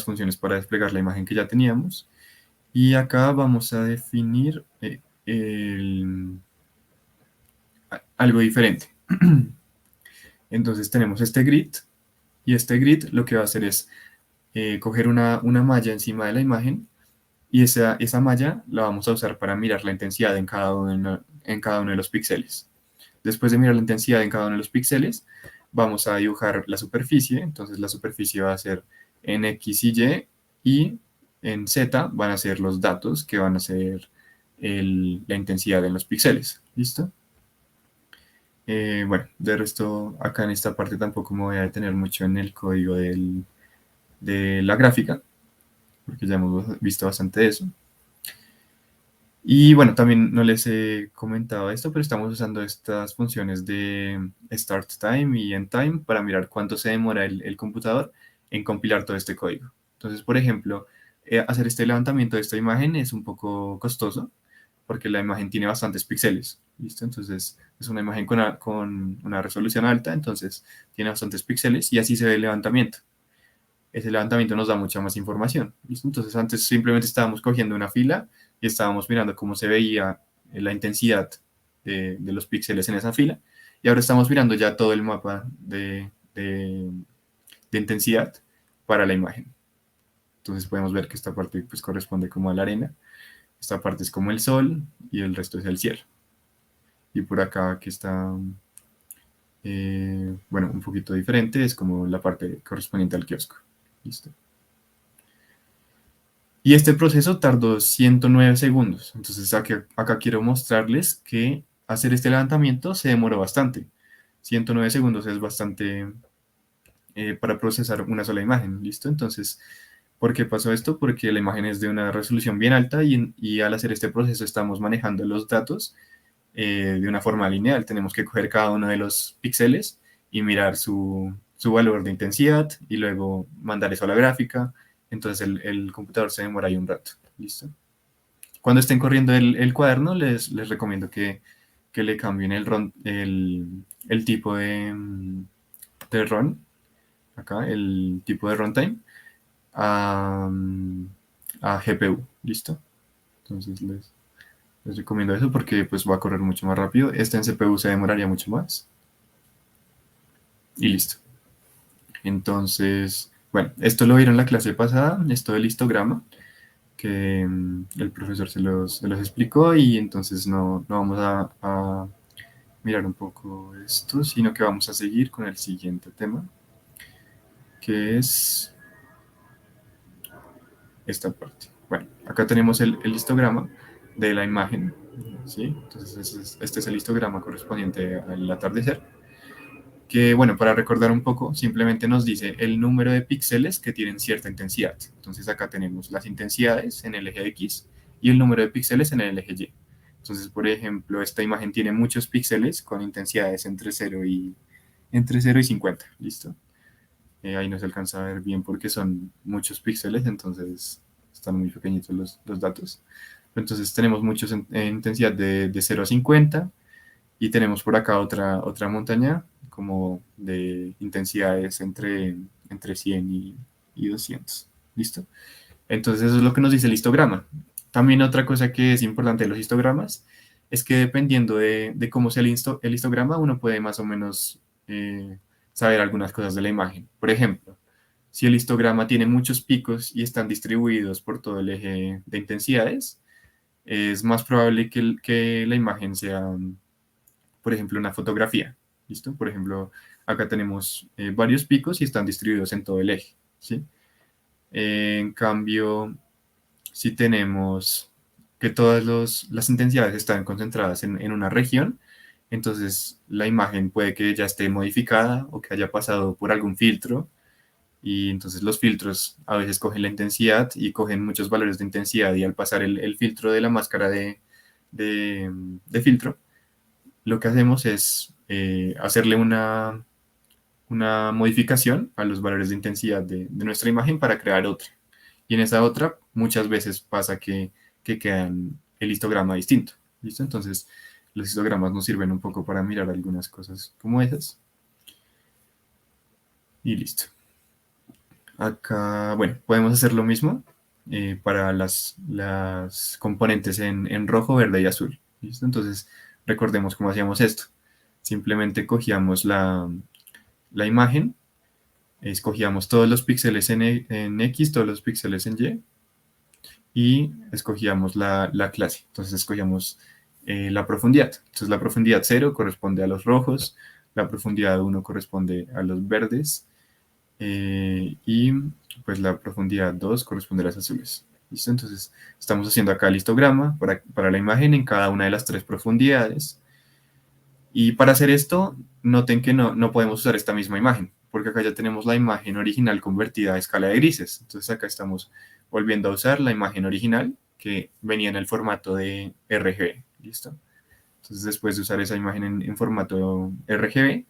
funciones para desplegar la imagen que ya teníamos. Y acá vamos a definir, algo diferente. Entonces tenemos este grid, y este grid lo que va a hacer es coger una malla encima de la imagen, y esa malla la vamos a usar para mirar la intensidad en cada uno de los píxeles. Después de mirar la intensidad en cada uno de los píxeles, vamos a dibujar la superficie. Entonces la superficie va a ser en X y Y, y en Z van a ser los datos que van a ser la intensidad en los píxeles. ¿Listo? Bueno, de resto, acá en esta parte tampoco me voy a detener mucho en el código de la gráfica, porque ya hemos visto bastante de eso. Y bueno, también no les he comentado esto, pero estamos usando estas funciones de start time y end time para mirar cuánto se demora el computador en compilar todo este código. Entonces, por ejemplo, hacer este levantamiento de esta imagen es un poco costoso porque la imagen tiene bastantes píxeles, ¿listo? Entonces, es una imagen con una resolución alta, entonces tiene bastantes píxeles y así se ve el levantamiento. Ese levantamiento nos da mucha más información, ¿listo? Entonces, antes simplemente estábamos cogiendo una fila y estábamos mirando cómo se veía la intensidad de los píxeles en esa fila, y ahora estamos mirando ya todo el mapa de intensidad para la imagen. Entonces podemos ver que esta parte pues corresponde como a la arena, esta parte es como el sol y el resto es el cielo. Y por acá que está, bueno, un poquito diferente, es como la parte correspondiente al kiosco. ¿Listo? Y este proceso tardó 109 segundos. Entonces acá quiero mostrarles que hacer este levantamiento se demoró bastante. 109 segundos es bastante para procesar una sola imagen. ¿Listo? Entonces, ¿por qué pasó esto? Porque la imagen es de una resolución bien alta, y al hacer este proceso estamos manejando los datos de una forma lineal. Tenemos que coger cada uno de los píxeles y mirar su valor de intensidad y luego mandar eso a la gráfica. Entonces el computador se demora ahí un rato. ¿Listo? Cuando estén corriendo el cuaderno, les recomiendo que le cambien el tipo de run, acá, el tipo de runtime, a, a GPU. ¿Listo? Entonces les recomiendo eso porque pues va a correr mucho más rápido. Este en CPU se demoraría mucho más. Y listo. Entonces, bueno, esto lo vieron en la clase pasada, esto del histograma, que el profesor se los explicó, y entonces no vamos a mirar un poco esto, sino que vamos a seguir con el siguiente tema, que es esta parte. Bueno, acá tenemos el histograma de la imagen, ¿sí? Entonces este es el histograma correspondiente al atardecer, que, bueno, para recordar un poco, simplemente nos dice el número de píxeles que tienen cierta intensidad. Entonces acá tenemos las intensidades en el eje X y el número de píxeles en el eje Y. Entonces, por ejemplo, esta imagen tiene muchos píxeles con intensidades entre cero y 50, ¿listo? Ahí no se alcanza a ver bien porque son muchos píxeles, entonces están muy pequeñitos los datos. Entonces tenemos muchos en intensidad de 0 a 50, y tenemos por acá otra montaña como de intensidades entre 100 y 200. ¿Listo? Entonces eso es lo que nos dice el histograma. También otra cosa que es importante de los histogramas es que dependiendo de cómo sea el histograma, uno puede más o menos saber algunas cosas de la imagen. Por ejemplo, si el histograma tiene muchos picos y están distribuidos por todo el eje de intensidades, es más probable que la imagen sea, por ejemplo, una fotografía. ¿Listo? Por ejemplo, acá tenemos varios picos y están distribuidos en todo el eje. ¿Sí? En cambio, si tenemos que todas las intensidades están concentradas en una región, entonces la imagen puede que ya esté modificada o que haya pasado por algún filtro, y entonces los filtros a veces cogen la intensidad y cogen muchos valores de intensidad, y al pasar el filtro de la máscara de filtro, lo que hacemos es hacerle una modificación a los valores de intensidad de nuestra imagen para crear otra. Y en esa otra muchas veces pasa que quedan el histograma distinto. ¿Listo? Entonces los histogramas nos sirven un poco para mirar algunas cosas como esas. Y listo. Acá, bueno, podemos hacer lo mismo para las componentes en rojo, verde y azul. ¿Listo? Entonces, recordemos cómo hacíamos esto. Simplemente cogíamos la imagen, escogíamos todos los píxeles en X, todos los píxeles en Y escogíamos la clase. Entonces escogíamos la profundidad. Entonces la profundidad 0 corresponde a los rojos, la profundidad 1 corresponde a los verdes y pues la profundidad 2 corresponde a los azules. ¿Listo? Entonces estamos haciendo acá el histograma para la imagen en cada una de las tres profundidades. Y para hacer esto, noten que no podemos usar esta misma imagen, porque acá ya tenemos la imagen original convertida a escala de grises. Entonces acá estamos volviendo a usar la imagen original que venía en el formato de RGB. ¿Listo? Entonces después de usar esa imagen en formato RGB,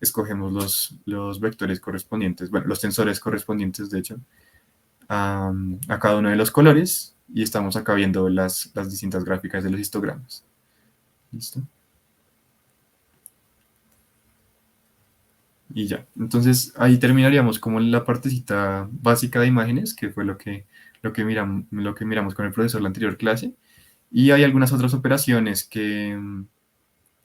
escogemos los vectores correspondientes, bueno, los tensores correspondientes, de hecho, a cada uno de los colores y estamos acá viendo las distintas gráficas de los histogramas. ¿Listo? Y ya, entonces ahí terminaríamos como la partecita básica de imágenes, que fue lo que miramos con el profesor en la anterior clase. Y hay algunas otras operaciones que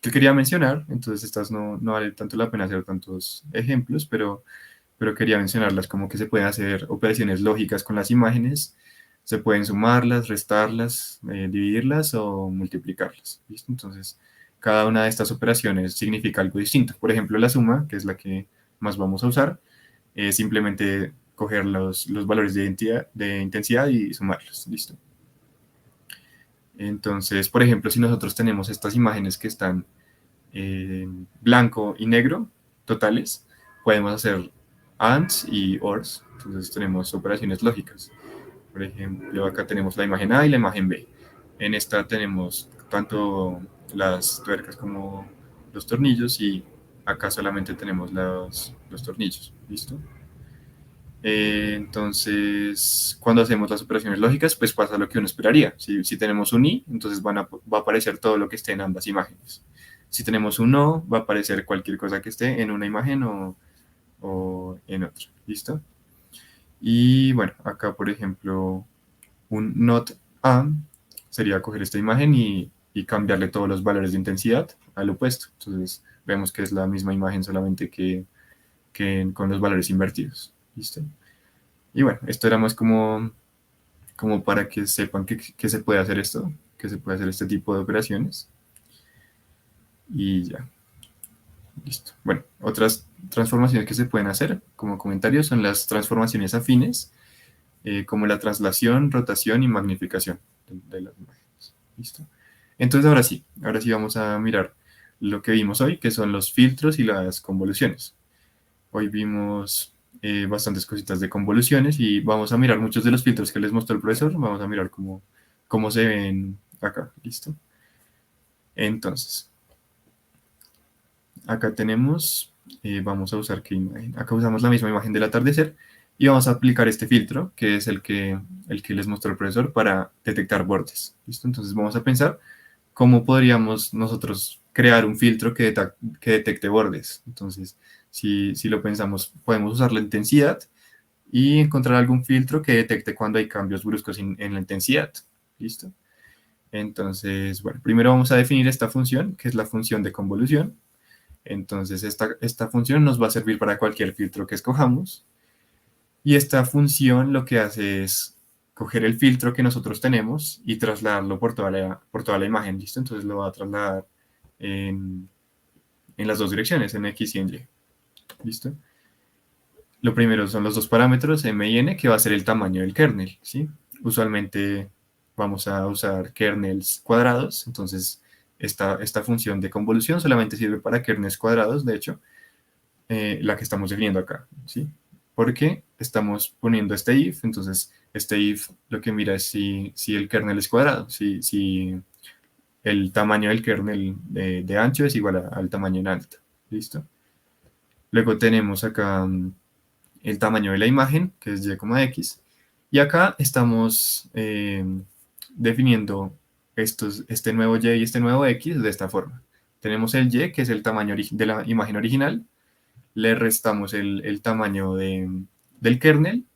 quería mencionar, entonces estas no vale tanto la pena hacer tantos ejemplos, pero quería mencionarlas como que se pueden hacer operaciones lógicas con las imágenes, se pueden sumarlas, restarlas, dividirlas o multiplicarlas. ¿Listo? Entonces, cada una de estas operaciones significa algo distinto. Por ejemplo, la suma, que es la que más vamos a usar, es simplemente coger los valores de intensidad y sumarlos. ¿Listo? Entonces, por ejemplo, si nosotros tenemos estas imágenes que están blanco y negro totales, podemos hacer ANDs y ORs. Entonces tenemos operaciones lógicas. Por ejemplo, acá tenemos la imagen A y la imagen B. En esta tenemos tanto las tuercas como los tornillos y acá solamente tenemos los tornillos. ¿Listo? Entonces, cuando hacemos las operaciones lógicas, pues pasa lo que uno esperaría. Si tenemos un i, entonces va a aparecer todo lo que esté en ambas imágenes. Si tenemos un no, va a aparecer cualquier cosa que esté en una imagen o en otra. ¿Listo? Y bueno, acá por ejemplo, un not a sería coger esta imagen y cambiarle todos los valores de intensidad al opuesto. Entonces, vemos que es la misma imagen solamente que con los valores invertidos. ¿Listo? Y bueno, esto era más como para que sepan que se puede hacer esto, que se puede hacer este tipo de operaciones. Y ya, listo. Bueno, otras transformaciones que se pueden hacer como comentarios son las transformaciones afines, como la traslación, rotación y magnificación de las imágenes. ¿Listo? Entonces ahora sí vamos a mirar lo que vimos hoy, que son los filtros y las convoluciones. Hoy vimos bastantes cositas de convoluciones y vamos a mirar muchos de los filtros que les mostró el profesor. Vamos a mirar cómo se ven acá. ¿Listo? Entonces, acá tenemos, vamos a usar qué imagen. Acá usamos la misma imagen del atardecer y vamos a aplicar este filtro, que es el que les mostró el profesor para detectar bordes. ¿Listo? Entonces vamos a pensar cómo podríamos nosotros crear un filtro que detecte bordes. Entonces, si lo pensamos, podemos usar la intensidad y encontrar algún filtro que detecte cuando hay cambios bruscos en la intensidad. ¿Listo? Entonces, bueno, primero vamos a definir esta función, que es la función de convolución. Entonces, esta función nos va a servir para cualquier filtro que escojamos. Y esta función lo que hace es coger el filtro que nosotros tenemos y trasladarlo por toda la imagen. ¿Listo? Entonces lo va a trasladar en, en las dos direcciones, en X y en Y. ¿Listo? Lo primero son los dos parámetros, m y n, que va a ser el tamaño del kernel, ¿sí? Usualmente vamos a usar kernels cuadrados, entonces esta función de convolución solamente sirve para kernels cuadrados, de hecho, la que estamos definiendo acá, ¿sí? Porque estamos poniendo este if, entonces este if lo que mira es si el kernel es cuadrado, si el tamaño del kernel de ancho es igual al tamaño en alto, ¿listo? Luego tenemos acá el tamaño de la imagen, que es y,x, y acá estamos definiendo este nuevo y y este nuevo x de esta forma. Tenemos el y, que es el tamaño de la imagen original, le restamos el tamaño del kernel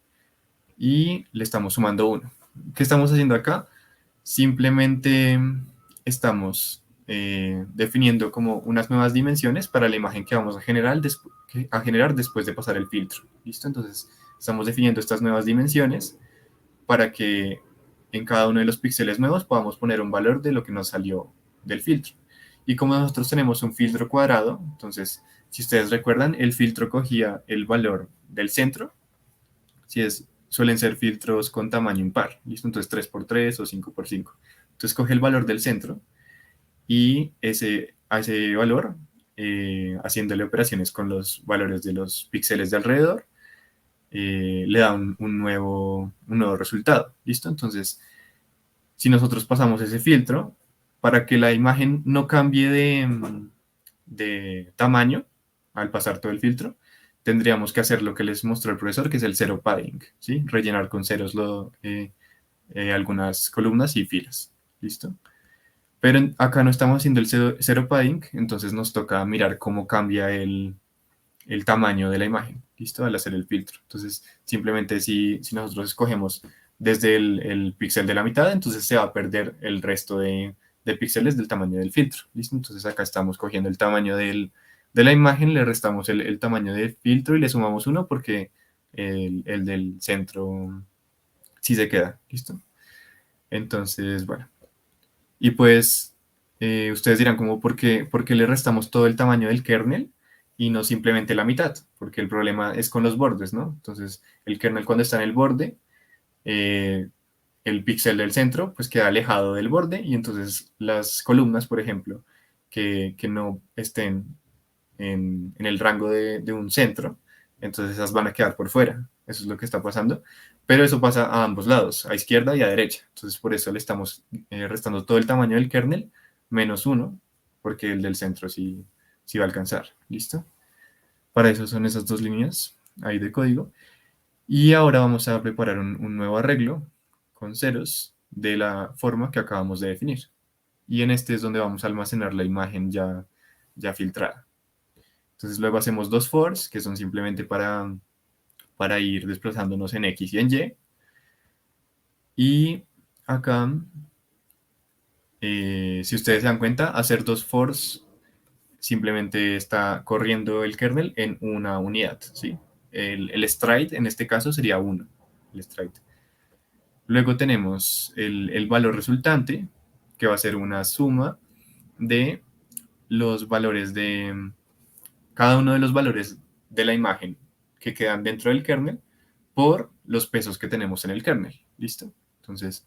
y le estamos sumando 1. ¿Qué estamos haciendo acá? Simplemente estamos definiendo como unas nuevas dimensiones para la imagen que vamos a generar después de pasar el filtro. ¿Listo? Entonces, estamos definiendo estas nuevas dimensiones para que en cada uno de los píxeles nuevos podamos poner un valor de lo que nos salió del filtro. Y como nosotros tenemos un filtro cuadrado, entonces, si ustedes recuerdan, el filtro cogía el valor del centro, suelen ser filtros con tamaño impar, ¿listo? Entonces 3x3 o 5x5. Entonces coge el valor del centro y a ese valor, haciéndole operaciones con los valores de los píxeles de alrededor, le da un nuevo resultado, ¿listo? Entonces, si nosotros pasamos ese filtro, para que la imagen no cambie de tamaño al pasar todo el filtro, tendríamos que hacer lo que les mostró el profesor, que es el zero padding, ¿sí? Rellenar con ceros algunas columnas y filas, ¿listo? Pero acá no estamos haciendo el zero padding, entonces nos toca mirar cómo cambia el tamaño de la imagen, ¿listo? Al hacer el filtro. Entonces, simplemente si nosotros escogemos desde el píxel de la mitad, entonces se va a perder el resto de píxeles del tamaño del filtro, ¿listo? Entonces acá estamos cogiendo el tamaño de la imagen, le restamos el tamaño del filtro y le sumamos 1 porque el del centro sí se queda, ¿listo? Entonces, bueno. Y pues ustedes dirán como, ¿por qué le restamos todo el tamaño del kernel y no simplemente la mitad? Porque el problema es con los bordes, ¿no? Entonces, el kernel cuando está en el borde, el píxel del centro pues queda alejado del borde y entonces las columnas, por ejemplo, que no estén en el rango de un centro, entonces esas van a quedar por fuera. Eso es lo que está pasando. Pero eso pasa a ambos lados, a izquierda y a derecha. Entonces por eso le estamos restando todo el tamaño del kernel menos 1, porque el del centro sí va a alcanzar. ¿Listo? Para eso son esas dos líneas ahí de código. Y ahora vamos a preparar un nuevo arreglo con ceros de la forma que acabamos de definir. Y en este es donde vamos a almacenar la imagen ya filtrada. Entonces luego hacemos dos fors, que son simplemente para ir desplazándonos en X y en Y. Y acá, si ustedes se dan cuenta, hacer dos fors simplemente está corriendo el kernel en una unidad, ¿sí? El stride en este caso sería 1, el stride. Luego tenemos el valor resultante, que va a ser una suma de los valores de cada uno de los valores de la imagen que quedan dentro del kernel por los pesos que tenemos en el kernel. ¿Listo? Entonces,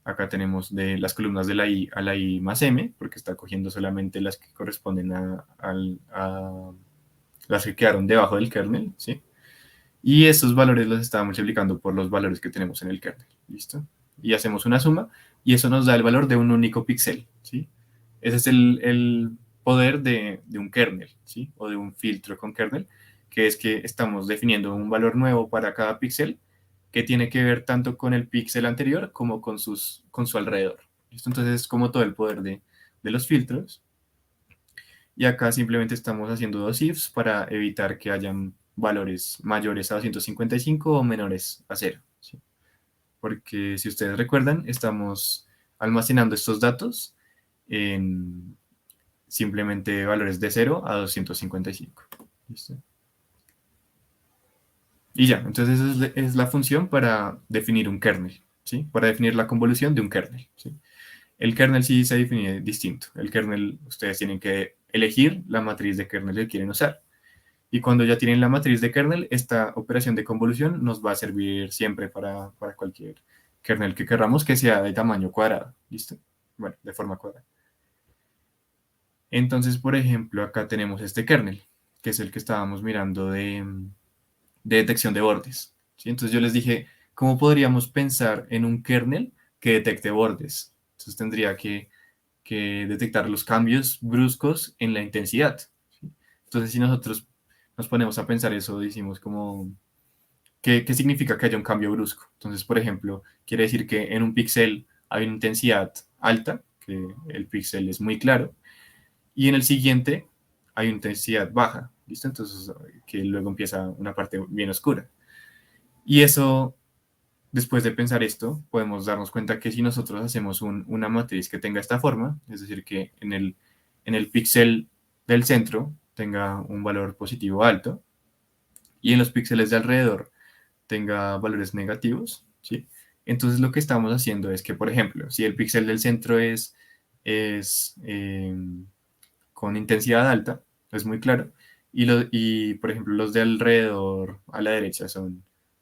acá tenemos de las columnas de la I a la I más M, porque está cogiendo solamente las que corresponden a las que quedaron debajo del kernel, ¿sí? Y estos valores los está multiplicando por los valores que tenemos en el kernel. ¿Listo? Y hacemos una suma y eso nos da el valor de un único píxel, ¿sí? Ese es el poder de un kernel, ¿sí? O de un filtro con kernel, que es que estamos definiendo un valor nuevo para cada píxel que tiene que ver tanto con el píxel anterior como con su alrededor. ¿Listo? Entonces es como todo el poder de los filtros. Y acá simplemente estamos haciendo dos ifs para evitar que hayan valores mayores a 255 o menores a 0. ¿Sí? Porque si ustedes recuerdan, estamos almacenando estos datos en simplemente valores de 0 a 255. ¿Listo? Y ya, entonces esa es la función para definir un kernel, ¿sí? Para definir la convolución de un kernel, ¿sí? El kernel sí se define distinto. El kernel, ustedes tienen que elegir la matriz de kernel que quieren usar. Y cuando ya tienen la matriz de kernel, esta operación de convolución nos va a servir siempre para cualquier kernel que queramos que sea de tamaño cuadrado. ¿Listo? Bueno, de forma cuadrada. Entonces, por ejemplo, acá tenemos este kernel, que es el que estábamos mirando de detección de bordes. ¿Sí? Entonces yo les dije, ¿cómo podríamos pensar en un kernel que detecte bordes? Entonces tendría que detectar los cambios bruscos en la intensidad. ¿Sí? Entonces si nosotros nos ponemos a pensar eso, decimos como, ¿qué significa que haya un cambio brusco? Entonces, por ejemplo, quiere decir que en un píxel hay una intensidad alta, que el píxel es muy claro, y en el siguiente hay una intensidad baja, ¿listo? Entonces, que luego empieza una parte bien oscura. Y eso después de pensar esto, podemos darnos cuenta que si nosotros hacemos una matriz que tenga esta forma, es decir, que en el píxel del centro tenga un valor positivo alto y en los píxeles de alrededor tenga valores negativos, ¿sí? Entonces lo que estamos haciendo es que, por ejemplo, si el píxel del centro es con intensidad alta, es muy claro, y por ejemplo los de alrededor a la derecha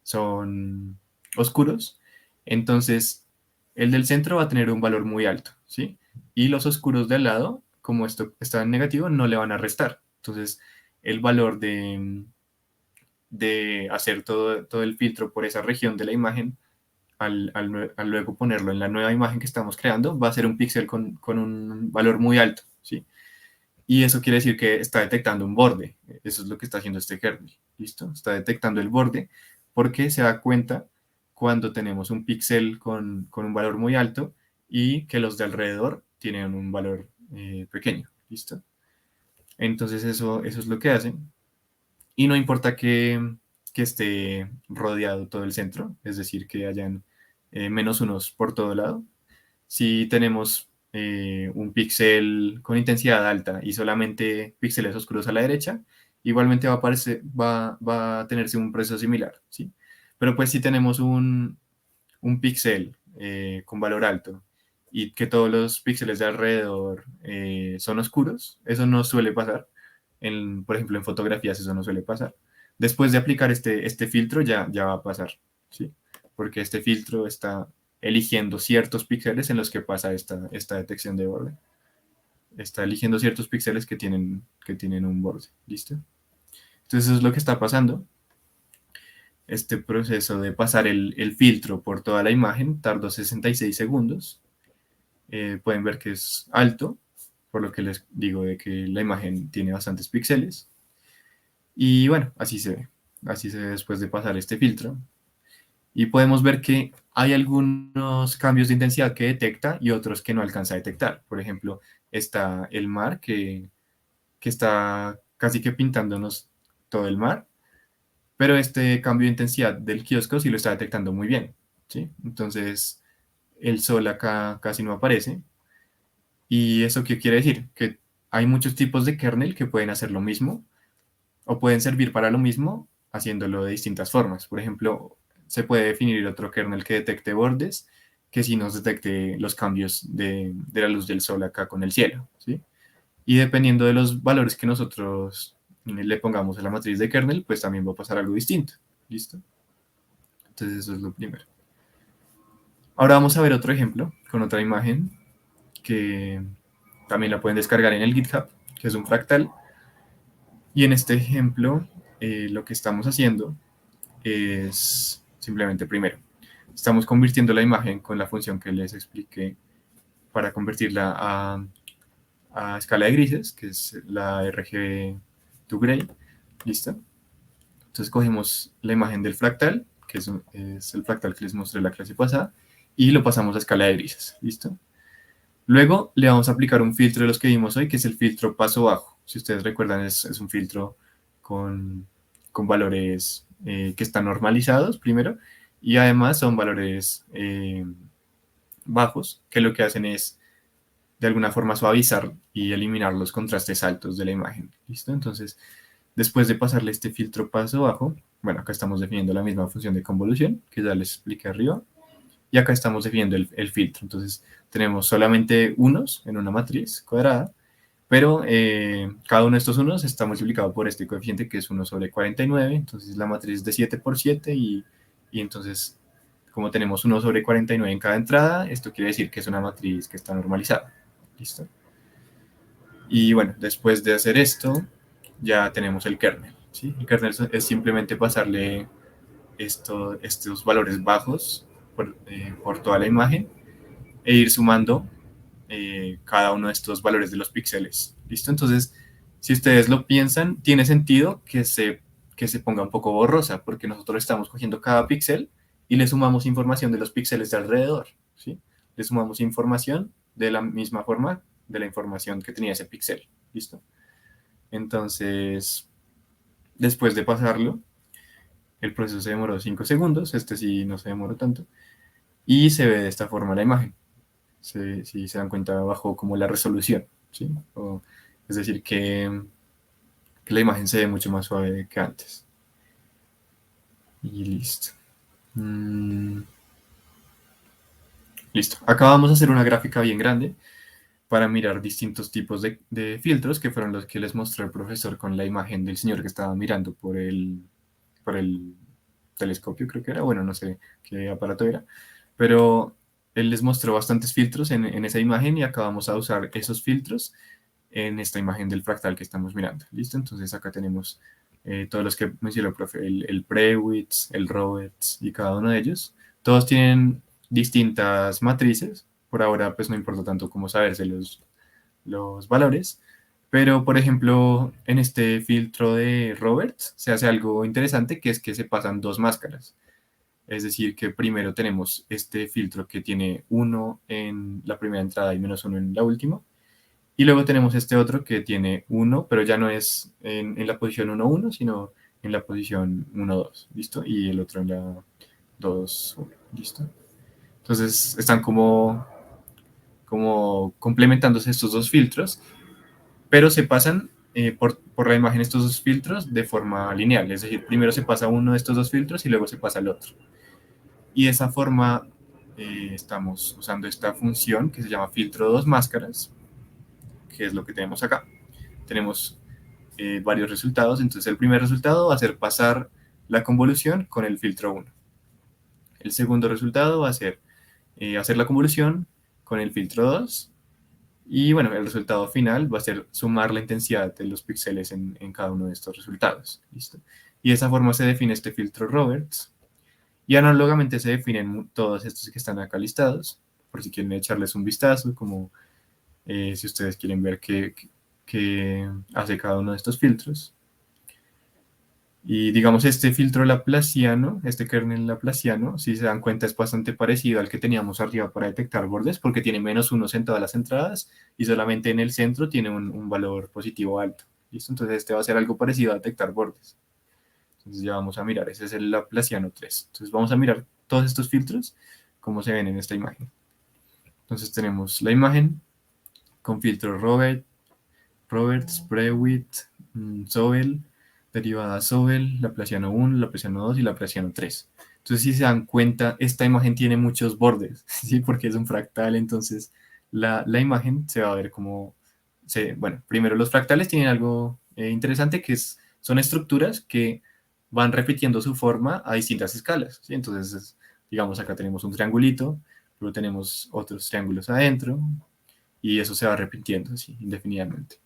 son oscuros, entonces el del centro va a tener un valor muy alto, ¿sí? Y los oscuros de al lado, como esto está en negativo, no le van a restar. Entonces el valor de hacer todo el filtro por esa región de la imagen, al luego ponerlo en la nueva imagen que estamos creando, va a ser un píxel con un valor muy alto, ¿sí? Y eso quiere decir que está detectando un borde. Eso es lo que está haciendo este kernel. ¿Listo? Está detectando el borde porque se da cuenta cuando tenemos un píxel con un valor muy alto y que los de alrededor tienen un valor pequeño. ¿Listo? Entonces eso es lo que hace. Y no importa que esté rodeado todo el centro, es decir, que hayan menos unos por todo lado. Si tenemos un píxel con intensidad alta y solamente píxeles oscuros a la derecha, igualmente va a tenerse un proceso similar, ¿sí? Pero pues si tenemos un píxel con valor alto y que todos los píxeles de alrededor son oscuros, eso no suele pasar. Por ejemplo, en fotografías eso no suele pasar. Después de aplicar este filtro ya va a pasar, ¿sí? Porque este filtro está eligiendo ciertos píxeles en los que pasa esta detección de borde. Está eligiendo ciertos píxeles que tienen un borde, ¿listo? Entonces eso es lo que está pasando. Este proceso de pasar el filtro por toda la imagen tardó 66 segundos. Pueden ver que es alto, por lo que les digo de que la imagen tiene bastantes píxeles. Y bueno, así se ve. Así se ve después de pasar este filtro. Y podemos ver que hay algunos cambios de intensidad que detecta y otros que no alcanza a detectar. Por ejemplo, está el mar que está casi que pintándonos todo el mar, pero este cambio de intensidad del kiosco sí lo está detectando muy bien, ¿sí? Entonces, el sol acá casi no aparece. ¿Y eso qué quiere decir? Que hay muchos tipos de kernel que pueden hacer lo mismo o pueden servir para lo mismo haciéndolo de distintas formas. Por ejemplo, se puede definir otro kernel que detecte bordes, que si nos detecte los cambios de la luz del sol acá con el cielo, ¿sí? Y dependiendo de los valores que nosotros le pongamos a la matriz de kernel, pues también va a pasar algo distinto. ¿Listo? Entonces eso es lo primero. Ahora vamos a ver otro ejemplo con otra imagen que también la pueden descargar en el GitHub, que es un fractal. Y en este ejemplo, lo que estamos haciendo es simplemente primero, estamos convirtiendo la imagen con la función que les expliqué para convertirla a escala de grises, que es la RGB to gray. ¿Listo? Entonces cogemos la imagen del fractal, que es el fractal que les mostré en la clase pasada, y lo pasamos a escala de grises. ¿Listo? Luego le vamos a aplicar un filtro de los que vimos hoy, que es el filtro paso bajo. Si ustedes recuerdan, es un filtro con, con valores que están normalizados primero, y además son valores bajos, que lo que hacen es de alguna forma suavizar y eliminar los contrastes altos de la imagen. ¿Listo? Entonces, después de pasarle este filtro paso bajo, bueno, acá estamos definiendo la misma función de convolución que ya les expliqué arriba, y acá estamos definiendo el filtro. Entonces tenemos solamente unos en una matriz cuadrada, pero cada uno de estos unos está multiplicado por este coeficiente que es 1/49. Entonces la matriz es de 7 por 7 y entonces como tenemos 1/49 en cada entrada, esto quiere decir que es una matriz que está normalizada. ¿Listo? Y bueno, después de hacer esto, ya tenemos el kernel. ¿Sí? El kernel es simplemente pasarle estos valores bajos por toda la imagen e ir sumando cada uno de estos valores de los píxeles. ¿Listo? Entonces, si ustedes lo piensan, tiene sentido que se ponga un poco borrosa, porque nosotros estamos cogiendo cada píxel y le sumamos información de los píxeles de alrededor. ¿Sí? Le sumamos información de la misma forma de la información que tenía ese píxel. ¿Listo? Entonces, después de pasarlo, el proceso se demoró 5 segundos, este sí no se demoró tanto, y se ve de esta forma la imagen. Si se dan cuenta, bajó como la resolución, ¿sí? Es decir, que la imagen se ve mucho más suave que antes. Y listo. Listo. Acá vamos a hacer una gráfica bien grande para mirar distintos tipos de filtros, que fueron los que les mostró el profesor con la imagen del señor que estaba mirando por el telescopio, creo que era. Bueno, no sé qué aparato era. Pero él les mostró bastantes filtros en esa imagen y acá vamos a usar esos filtros en esta imagen del fractal que estamos mirando. ¿Listo? Entonces acá tenemos todos los que mencionó el profe, el Prewitz, el Roberts y cada uno de ellos. Todos tienen distintas matrices. Por ahora pues no importa tanto como saberse los valores. Pero, por ejemplo, en este filtro de Roberts se hace algo interesante, que es que se pasan dos máscaras. Es decir, que primero tenemos este filtro que tiene 1 en la primera entrada y -1 en la última. Y luego tenemos este otro que tiene 1, pero ya no es en la posición 1, 1, sino en la posición 1, 2. ¿Listo? Y el otro en la 2, 1. ¿Listo? Entonces están como complementándose estos dos filtros, pero se pasan por la imagen estos dos filtros de forma lineal. Es decir, primero se pasa uno de estos dos filtros y luego se pasa el otro. Y de esa forma estamos usando esta función que se llama filtro dos máscaras, que es lo que tenemos acá. Tenemos varios resultados, entonces el primer resultado va a ser pasar la convolución con el filtro 1. El segundo resultado va a ser hacer la convolución con el filtro 2. Y bueno, el resultado final va a ser sumar la intensidad de los píxeles en cada uno de estos resultados. ¿Listo? Y de esa forma se define este filtro Roberts. Y análogamente se definen todos estos que están acá listados, por si quieren echarles un vistazo, como si ustedes quieren ver qué hace cada uno de estos filtros. Y digamos, este filtro laplaciano, este kernel laplaciano, si se dan cuenta, es bastante parecido al que teníamos arriba para detectar bordes, porque tiene -1 en todas las entradas y solamente en el centro tiene un valor positivo alto. ¿Listo? Entonces este va a ser algo parecido a detectar bordes. Entonces ya vamos a mirar, ese es el Laplaciano 3. Entonces vamos a mirar todos estos filtros, como se ven en esta imagen. Entonces tenemos la imagen con filtro Roberts, Prewitt, Sobel, derivada Sobel, Laplaciano 1, Laplaciano 2 y Laplaciano 3. Entonces si se dan cuenta, esta imagen tiene muchos bordes, ¿sí? Porque es un fractal, entonces la imagen se va a ver como... bueno, primero los fractales tienen algo interesante que son estructuras que van repitiendo su forma a distintas escalas, ¿sí? Entonces, digamos, acá tenemos un triangulito, luego tenemos otros triángulos adentro, y eso se va repitiendo así, indefinidamente.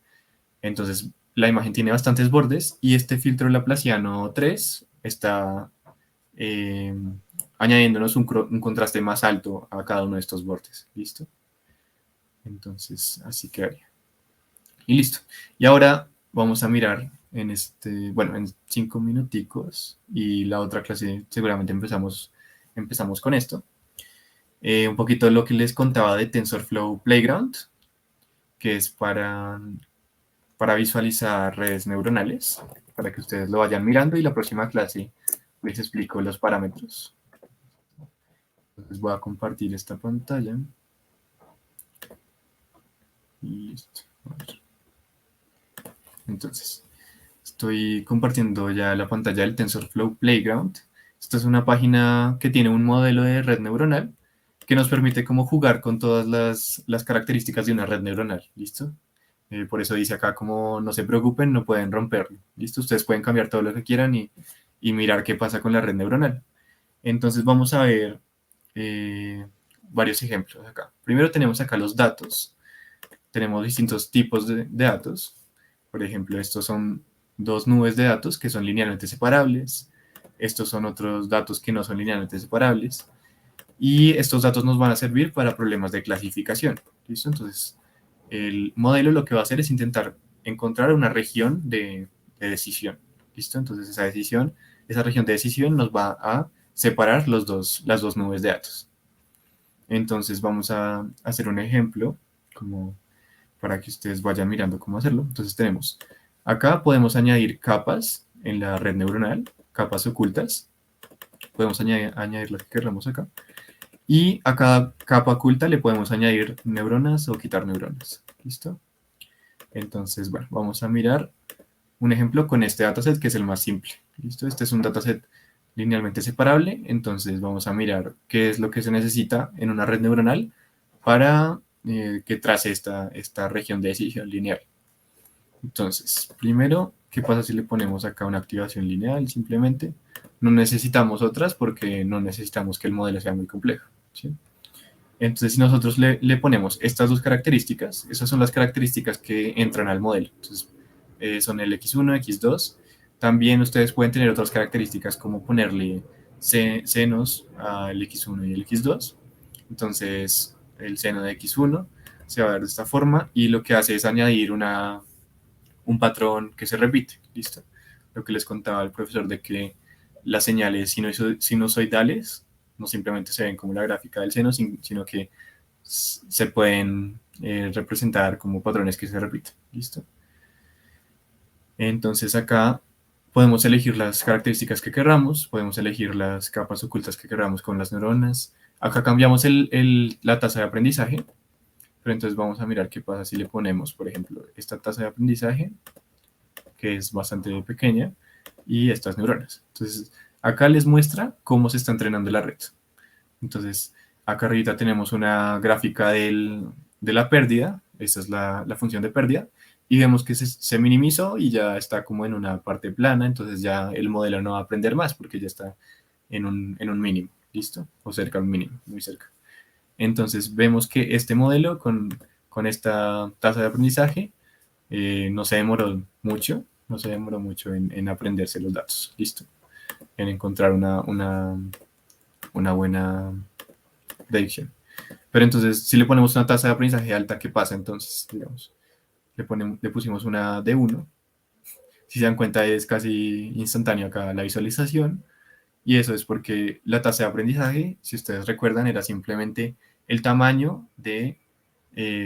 Entonces, la imagen tiene bastantes bordes, y este filtro Laplaciano 3 está añadiéndonos un contraste más alto a cada uno de estos bordes. ¿Listo? Entonces, así quedaría. Y listo. Y ahora vamos a mirar bueno, en 5 minuticos, y la otra clase seguramente empezamos con esto. Un poquito de lo que les contaba de TensorFlow Playground, que es para visualizar redes neuronales, para que ustedes lo vayan mirando, y la próxima clase les explico los parámetros. Entonces voy a compartir esta pantalla. Y listo. Entonces, estoy compartiendo ya la pantalla del TensorFlow Playground. Esta es una página que tiene un modelo de red neuronal que nos permite como jugar con todas las características de una red neuronal. ¿Listo? Por eso dice acá como no se preocupen, no pueden romperlo. ¿Listo? Ustedes pueden cambiar todo lo que quieran y mirar qué pasa con la red neuronal. Entonces vamos a ver varios ejemplos acá. Primero tenemos acá los datos. Tenemos distintos tipos de datos. Por ejemplo, estos son dos nubes de datos que son linealmente separables. Estos son otros datos que no son linealmente separables. Y estos datos nos van a servir para problemas de clasificación. ¿Listo? Entonces, el modelo lo que va a hacer es intentar encontrar una región de decisión. ¿Listo? Entonces, esa región de decisión nos va a separar las dos nubes de datos. Entonces, vamos a hacer un ejemplo como para que ustedes vayan mirando cómo hacerlo. Entonces tenemos, acá podemos añadir capas en la red neuronal, capas ocultas. podemos añadir lo que queramos acá. Y a cada capa oculta le podemos añadir neuronas o quitar neuronas. ¿Listo? Entonces, bueno, vamos a mirar un ejemplo con este dataset que es el más simple. ¿Listo? Este es un dataset linealmente separable. Entonces vamos a mirar qué es lo que se necesita en una red neuronal para que trace esta región de decisión lineal. Entonces, primero, ¿qué pasa si le ponemos acá una activación lineal? Simplemente no necesitamos otras porque no necesitamos que el modelo sea muy complejo. ¿Sí? Entonces, si nosotros le ponemos estas dos características, esas son las características que entran al modelo. Entonces, son el x1, x2. También ustedes pueden tener otras características como ponerle senos al x1 y el x2. Entonces, el seno de x1 se va a ver de esta forma y lo que hace es añadir un patrón que se repite. ¿Listo? Lo que les contaba el profesor de que las señales sinusoidales no simplemente se ven como la gráfica del seno, sino que se pueden representar como patrones que se repiten. ¿Listo? Entonces acá podemos elegir las características que queramos, podemos elegir las capas ocultas que queramos con las neuronas. Acá cambiamos la tasa de aprendizaje, pero entonces vamos a mirar qué pasa si le ponemos, por ejemplo, esta tasa de aprendizaje, que es bastante pequeña, y estas neuronas. Entonces, acá les muestra cómo se está entrenando la red. Entonces, acá arriba tenemos una gráfica de la pérdida, esta es la función de pérdida, y vemos que se minimizó y ya está como en una parte plana, entonces ya el modelo no va a aprender más porque ya está en un mínimo, ¿listo? O cerca de un mínimo, muy cerca. Entonces, vemos que este modelo con esta tasa de aprendizaje no se demoró mucho, en aprenderse los datos, ¿listo? En encontrar una buena predicción. Pero entonces, si le ponemos una tasa de aprendizaje alta, ¿qué pasa? Entonces, digamos, le pusimos una de 1. Si se dan cuenta, es casi instantáneo acá la visualización. Y eso es porque la tasa de aprendizaje, si ustedes recuerdan, era simplemente el tamaño que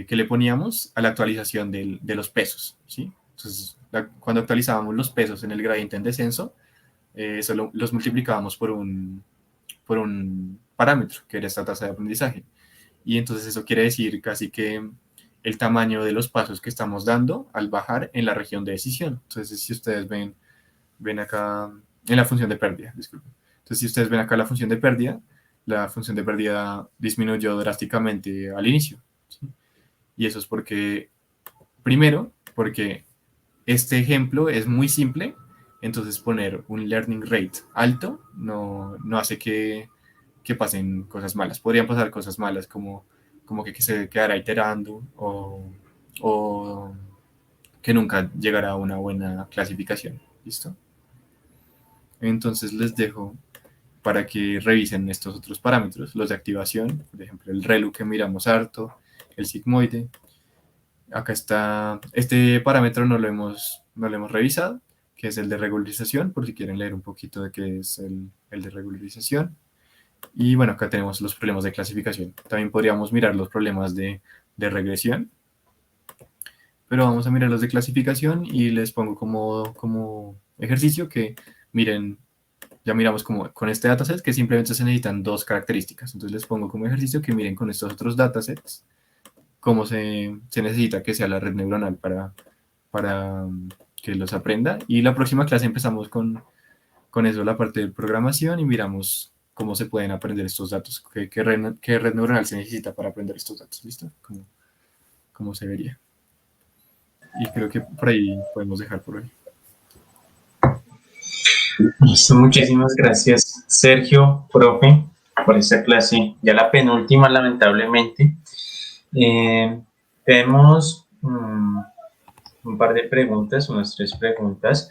le poníamos a la actualización de los pesos. ¿Sí? Entonces, cuando actualizábamos los pesos en el gradiente en descenso, eso los multiplicábamos por un parámetro, que era esta tasa de aprendizaje. Y entonces eso quiere decir casi que el tamaño de los pasos que estamos dando al bajar en la región de decisión. Entonces, si ustedes ven acá en la función de pérdida, disculpen. Entonces, si ustedes ven acá la función de pérdida disminuyó drásticamente al inicio. ¿Sí? Y eso es primero, porque este ejemplo es muy simple, entonces poner un learning rate alto no hace que pasen cosas malas. Podrían pasar cosas malas como que se quedara iterando o que nunca llegará a una buena clasificación. ¿Listo? Entonces les dejo para que revisen estos otros parámetros, los de activación, por ejemplo, el ReLU que miramos harto, el sigmoide. Acá está, este parámetro no lo hemos revisado, que es el de regularización, por si quieren leer un poquito de qué es el de regularización. Y bueno, acá tenemos los problemas de clasificación. También podríamos mirar los problemas de regresión, pero vamos a mirar los de clasificación y les pongo como ejercicio que miren, ya miramos como con este dataset que simplemente se necesitan dos características. Entonces les pongo como ejercicio que miren con estos otros datasets cómo se necesita que sea la red neuronal para que los aprenda. Y la próxima clase empezamos con eso, la parte de programación, y miramos cómo se pueden aprender estos datos, qué red neuronal se necesita para aprender estos datos. ¿Listo? Cómo se vería. Y creo que por ahí podemos dejar por hoy. Listo, muchísimas gracias, Sergio, profe, por esta clase, ya la penúltima, lamentablemente. Tenemos un par de preguntas, unas 3 preguntas.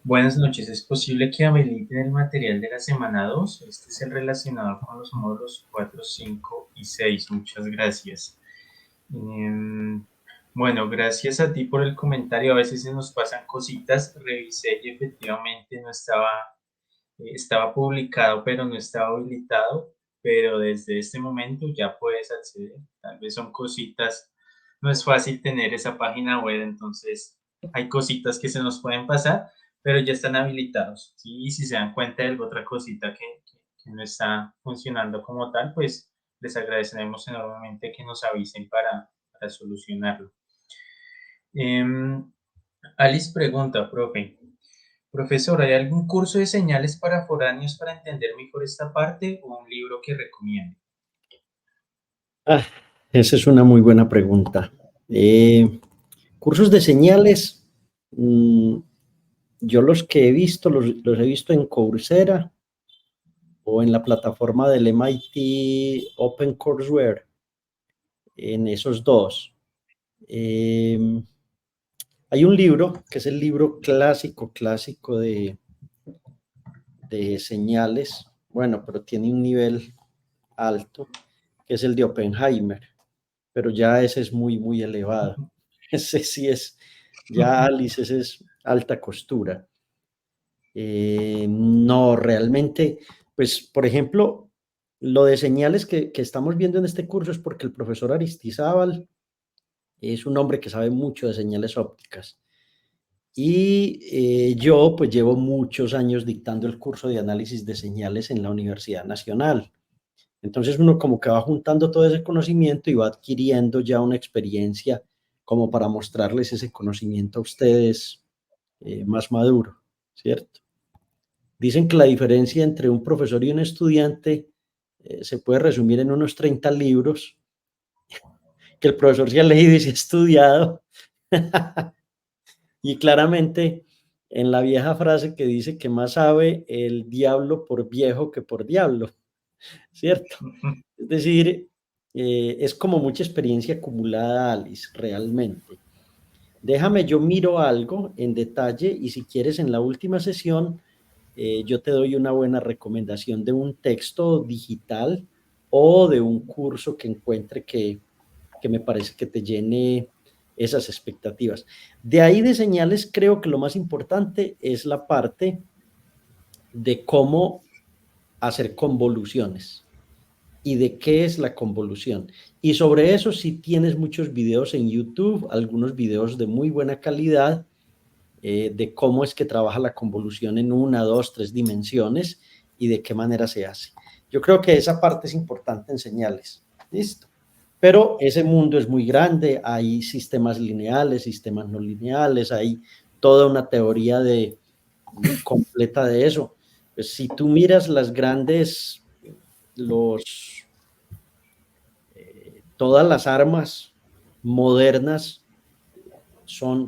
Buenas noches, ¿es posible que habiliten el material de la semana 2? Este es el relacionado con los módulos 4, 5 y 6. Muchas gracias. Bueno, gracias a ti por el comentario. A veces se nos pasan cositas. Revisé y efectivamente no estaba publicado, pero no estaba habilitado. Pero desde este momento ya puedes acceder. Tal vez son cositas. No es fácil tener esa página web, entonces hay cositas que se nos pueden pasar, pero ya están habilitados, ¿sí? Y si se dan cuenta de alguna otra cosita que no está funcionando como tal, pues les agradeceremos enormemente que nos avisen para solucionarlo. Alice pregunta, profe, profesor, ¿hay algún curso de señales para foráneos para entender mejor esta parte o un libro que recomiende? Ah, esa es una muy buena pregunta. Cursos de señales, yo los que he visto, los he visto en Coursera o en la plataforma del MIT OpenCourseWare, en esos dos. Hay un libro que es el libro clásico de señales, bueno, pero tiene un nivel alto, que es el de Oppenheimer, pero ya ese es muy elevado. Ese sí es, ya Alice, ese es alta costura. No, realmente, pues, por ejemplo, lo de señales que estamos viendo en este curso es porque el profesor Aristizábal es un hombre que sabe mucho de señales ópticas. Y yo pues llevo muchos años dictando el curso de análisis de señales en la Universidad Nacional. Entonces uno como que va juntando todo ese conocimiento y va adquiriendo ya una experiencia como para mostrarles ese conocimiento a ustedes más maduro, ¿cierto? Dicen que la diferencia entre un profesor y un estudiante se puede resumir en unos 30 libros que el profesor se ha leído y se ha estudiado. Y claramente en la vieja frase que dice que más sabe el diablo por viejo que por diablo, ¿cierto? Es decir, es como mucha experiencia acumulada, Alice, realmente. Déjame, yo miro algo en detalle y si quieres en la última sesión, yo te doy una buena recomendación de un texto digital o de un curso que encuentre que me parece que te llene esas expectativas. De ahí de señales, creo que lo más importante es la parte de cómo hacer convoluciones y de qué es la convolución. Y sobre eso sí tienes muchos videos en YouTube, algunos videos de muy buena calidad, de cómo es que trabaja la convolución en 1, 2, 3 dimensiones y de qué manera se hace. Yo creo que esa parte es importante en señales. ¿Listo? Pero ese mundo es muy grande, hay sistemas lineales, sistemas no lineales, hay toda una teoría completa de eso. Pues si tú miras las grandes, todas las armas modernas son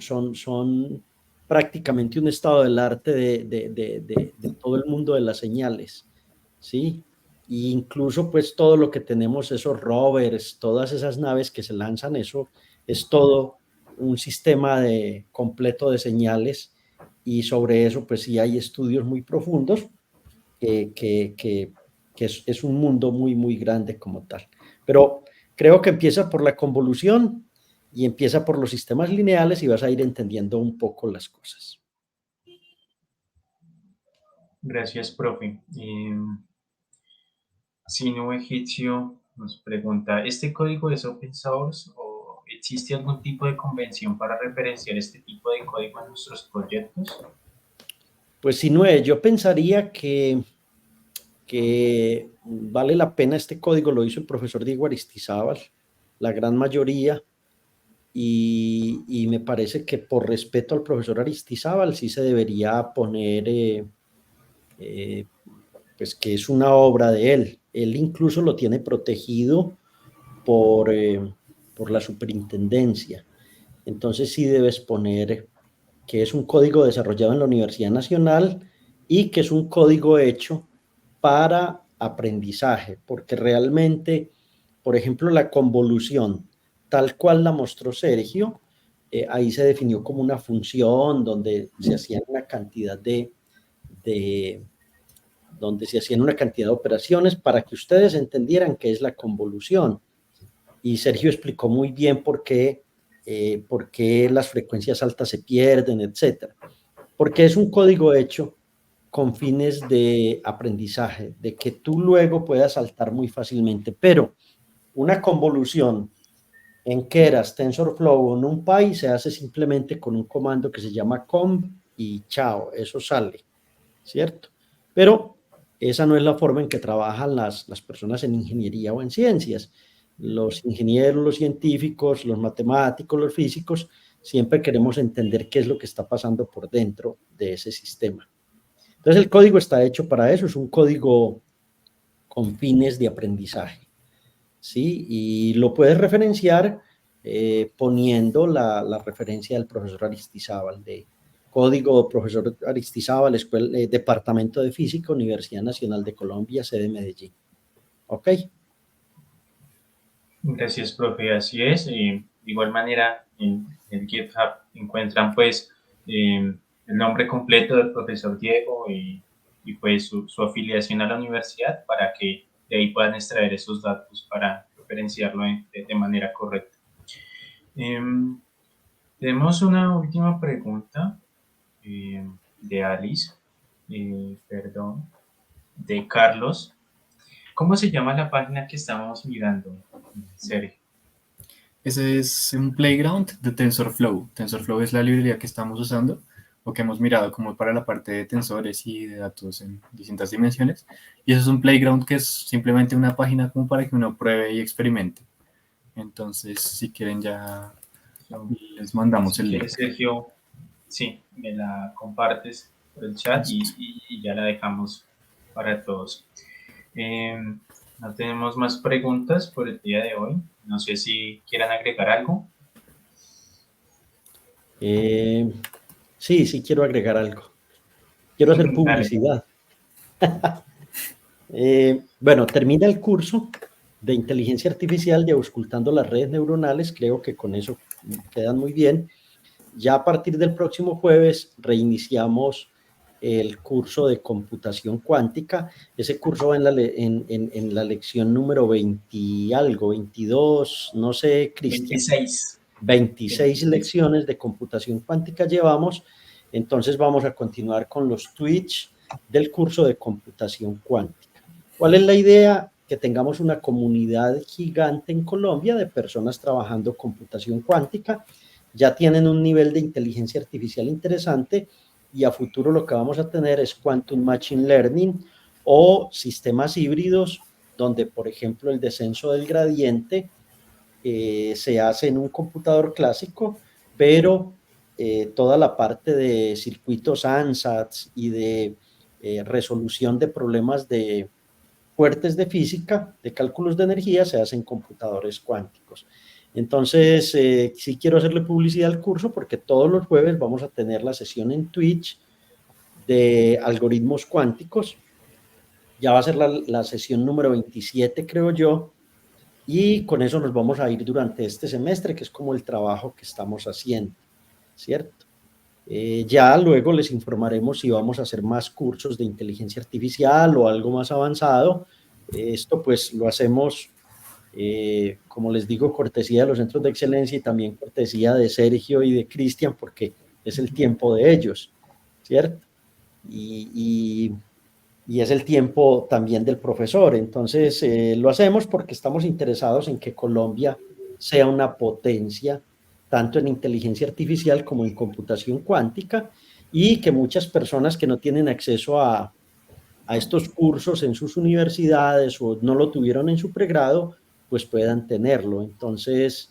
prácticamente un estado del arte de todo el mundo de las señales, ¿sí? E incluso pues todo lo que tenemos, esos rovers, todas esas naves que se lanzan, eso es todo un sistema completo de señales y sobre eso pues sí hay estudios muy profundos que es un mundo muy grande como tal. Pero creo que empieza por la convolución y empieza por los sistemas lineales y vas a ir entendiendo un poco las cosas. Gracias, profe. Sino Egipcio nos pregunta, ¿este código es open source o existe algún tipo de convención para referenciar este tipo de código en nuestros proyectos? Pues si no es, yo pensaría que vale la pena. Este código lo hizo el profesor Diego Aristizábal, la gran mayoría, y me parece que por respeto al profesor Aristizábal sí se debería poner pues que es una obra de él. Él incluso lo tiene protegido por la superintendencia. Entonces sí debes poner que es un código desarrollado en la Universidad Nacional y que es un código hecho para aprendizaje, porque realmente, por ejemplo, la convolución, tal cual la mostró Sergio, ahí se definió como una función donde se hacían una cantidad donde se hacían una cantidad de operaciones para que ustedes entendieran qué es la convolución. Y Sergio explicó muy bien por qué las frecuencias altas se pierden, etcétera. Porque es un código hecho con fines de aprendizaje, de que tú luego puedas saltar muy fácilmente. Pero una convolución en Keras, TensorFlow o NumPy se hace simplemente con un comando que se llama conv y chao, eso sale, ¿cierto? Pero esa no es la forma en que trabajan las personas en ingeniería o en ciencias. Los ingenieros, los científicos, los matemáticos, los físicos, siempre queremos entender qué es lo que está pasando por dentro de ese sistema. Entonces el código está hecho para eso, es un código con fines de aprendizaje, ¿sí? Y lo puedes referenciar poniendo la referencia del profesor Aristizábal, de código profesor Aristizábal, Departamento de Física, Universidad Nacional de Colombia, sede Medellín. ¿Ok? Gracias, profe. Así es. De igual manera, en el GitHub encuentran pues el nombre completo del profesor Diego y pues su afiliación a la universidad para que de ahí puedan extraer esos datos para referenciarlo de manera correcta. Tenemos una última pregunta de Alice, perdón, de Carlos. ¿Cómo se llama la página que estamos mirando, Sergio? Ese es un playground de TensorFlow. TensorFlow es la librería que estamos usando o que hemos mirado como para la parte de tensores y de datos en distintas dimensiones. Y eso es un playground que es simplemente una página como para que uno pruebe y experimente. Entonces, si quieren ya les mandamos el link. Sergio, sí, me la compartes por el chat y ya la dejamos para todos. No tenemos más preguntas por el día de hoy. No sé si quieran agregar algo. Sí, quiero agregar algo. Quiero hacer publicidad. Bueno, termina el curso de inteligencia artificial de auscultando las redes neuronales. Creo que con eso quedan muy bien. Ya a partir del próximo jueves reiniciamos el curso de computación cuántica. Ese curso va en la lección número 20 y algo, 22, no sé, Cristian. 26 lecciones de computación cuántica llevamos. Entonces vamos a continuar con los Twitch del curso de computación cuántica. ¿Cuál es la idea? Que tengamos una comunidad gigante en Colombia de personas trabajando computación cuántica. Ya tienen un nivel de inteligencia artificial interesante y a futuro lo que vamos a tener es Quantum Machine Learning o sistemas híbridos donde, por ejemplo, el descenso del gradiente se hace en un computador clásico, pero toda la parte de circuitos ANSATs y de resolución de problemas fuertes de física, de cálculos de energía, se hacen en computadores cuánticos. Entonces, sí quiero hacerle publicidad al curso porque todos los jueves vamos a tener la sesión en Twitch de algoritmos cuánticos. Ya va a ser la sesión número 27, creo yo, y con eso nos vamos a ir durante este semestre, que es como el trabajo que estamos haciendo, ¿cierto? Ya luego les informaremos si vamos a hacer más cursos de inteligencia artificial o algo más avanzado. Esto pues lo hacemos, como les digo, cortesía de los centros de excelencia y también cortesía de Sergio y de Cristian, porque es el tiempo de ellos, ¿cierto? Y es el tiempo también del profesor. Entonces, lo hacemos porque estamos interesados en que Colombia sea una potencia, tanto en inteligencia artificial como en computación cuántica, y que muchas personas que no tienen acceso a estos cursos en sus universidades o no lo tuvieron en su pregrado, pues puedan tenerlo. Entonces,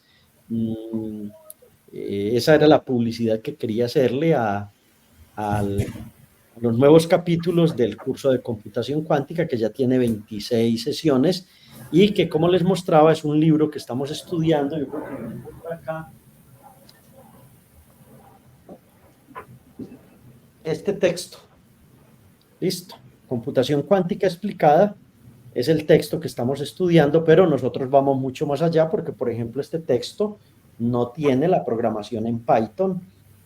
esa era la publicidad que quería hacerle a los nuevos capítulos del curso de computación cuántica, que ya tiene 26 sesiones y que, como les mostraba, es un libro que estamos estudiando. Yo creo que lo tengo por acá. Este texto, listo, computación cuántica explicada, es el texto que estamos estudiando, pero nosotros vamos mucho más allá porque, por ejemplo, este texto no tiene la programación en Python,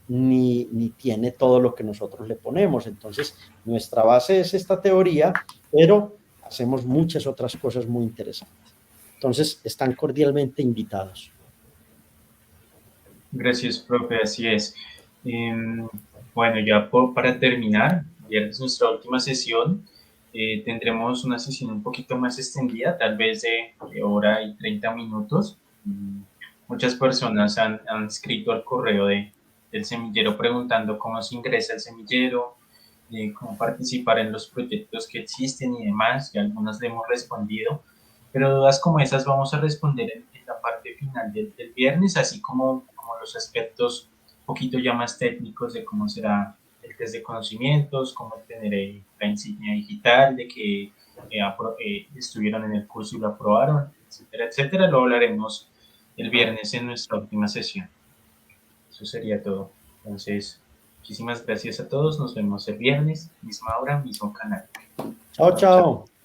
ni tiene todo lo que nosotros le ponemos. Entonces, nuestra base es esta teoría, pero hacemos muchas otras cosas muy interesantes. Entonces, están cordialmente invitados. Gracias, profe, así es. Bueno, ya para terminar, ya es nuestra última sesión. Tendremos una sesión un poquito más extendida, tal vez de hora y 30 minutos. Muchas personas han escrito al correo de del semillero preguntando cómo se ingresa al semillero, cómo participar en los proyectos que existen y demás, y algunas le hemos respondido, pero dudas como esas vamos a responder en la parte final del viernes, así como los aspectos un poquito ya más técnicos de cómo será el test de conocimientos, cómo tener la insignia digital, de que estuvieron en el curso y lo aprobaron, etcétera, etcétera. Lo hablaremos el viernes en nuestra última sesión. Eso sería todo. Entonces, muchísimas gracias a todos. Nos vemos el viernes, misma hora, mismo canal. Chao, chao.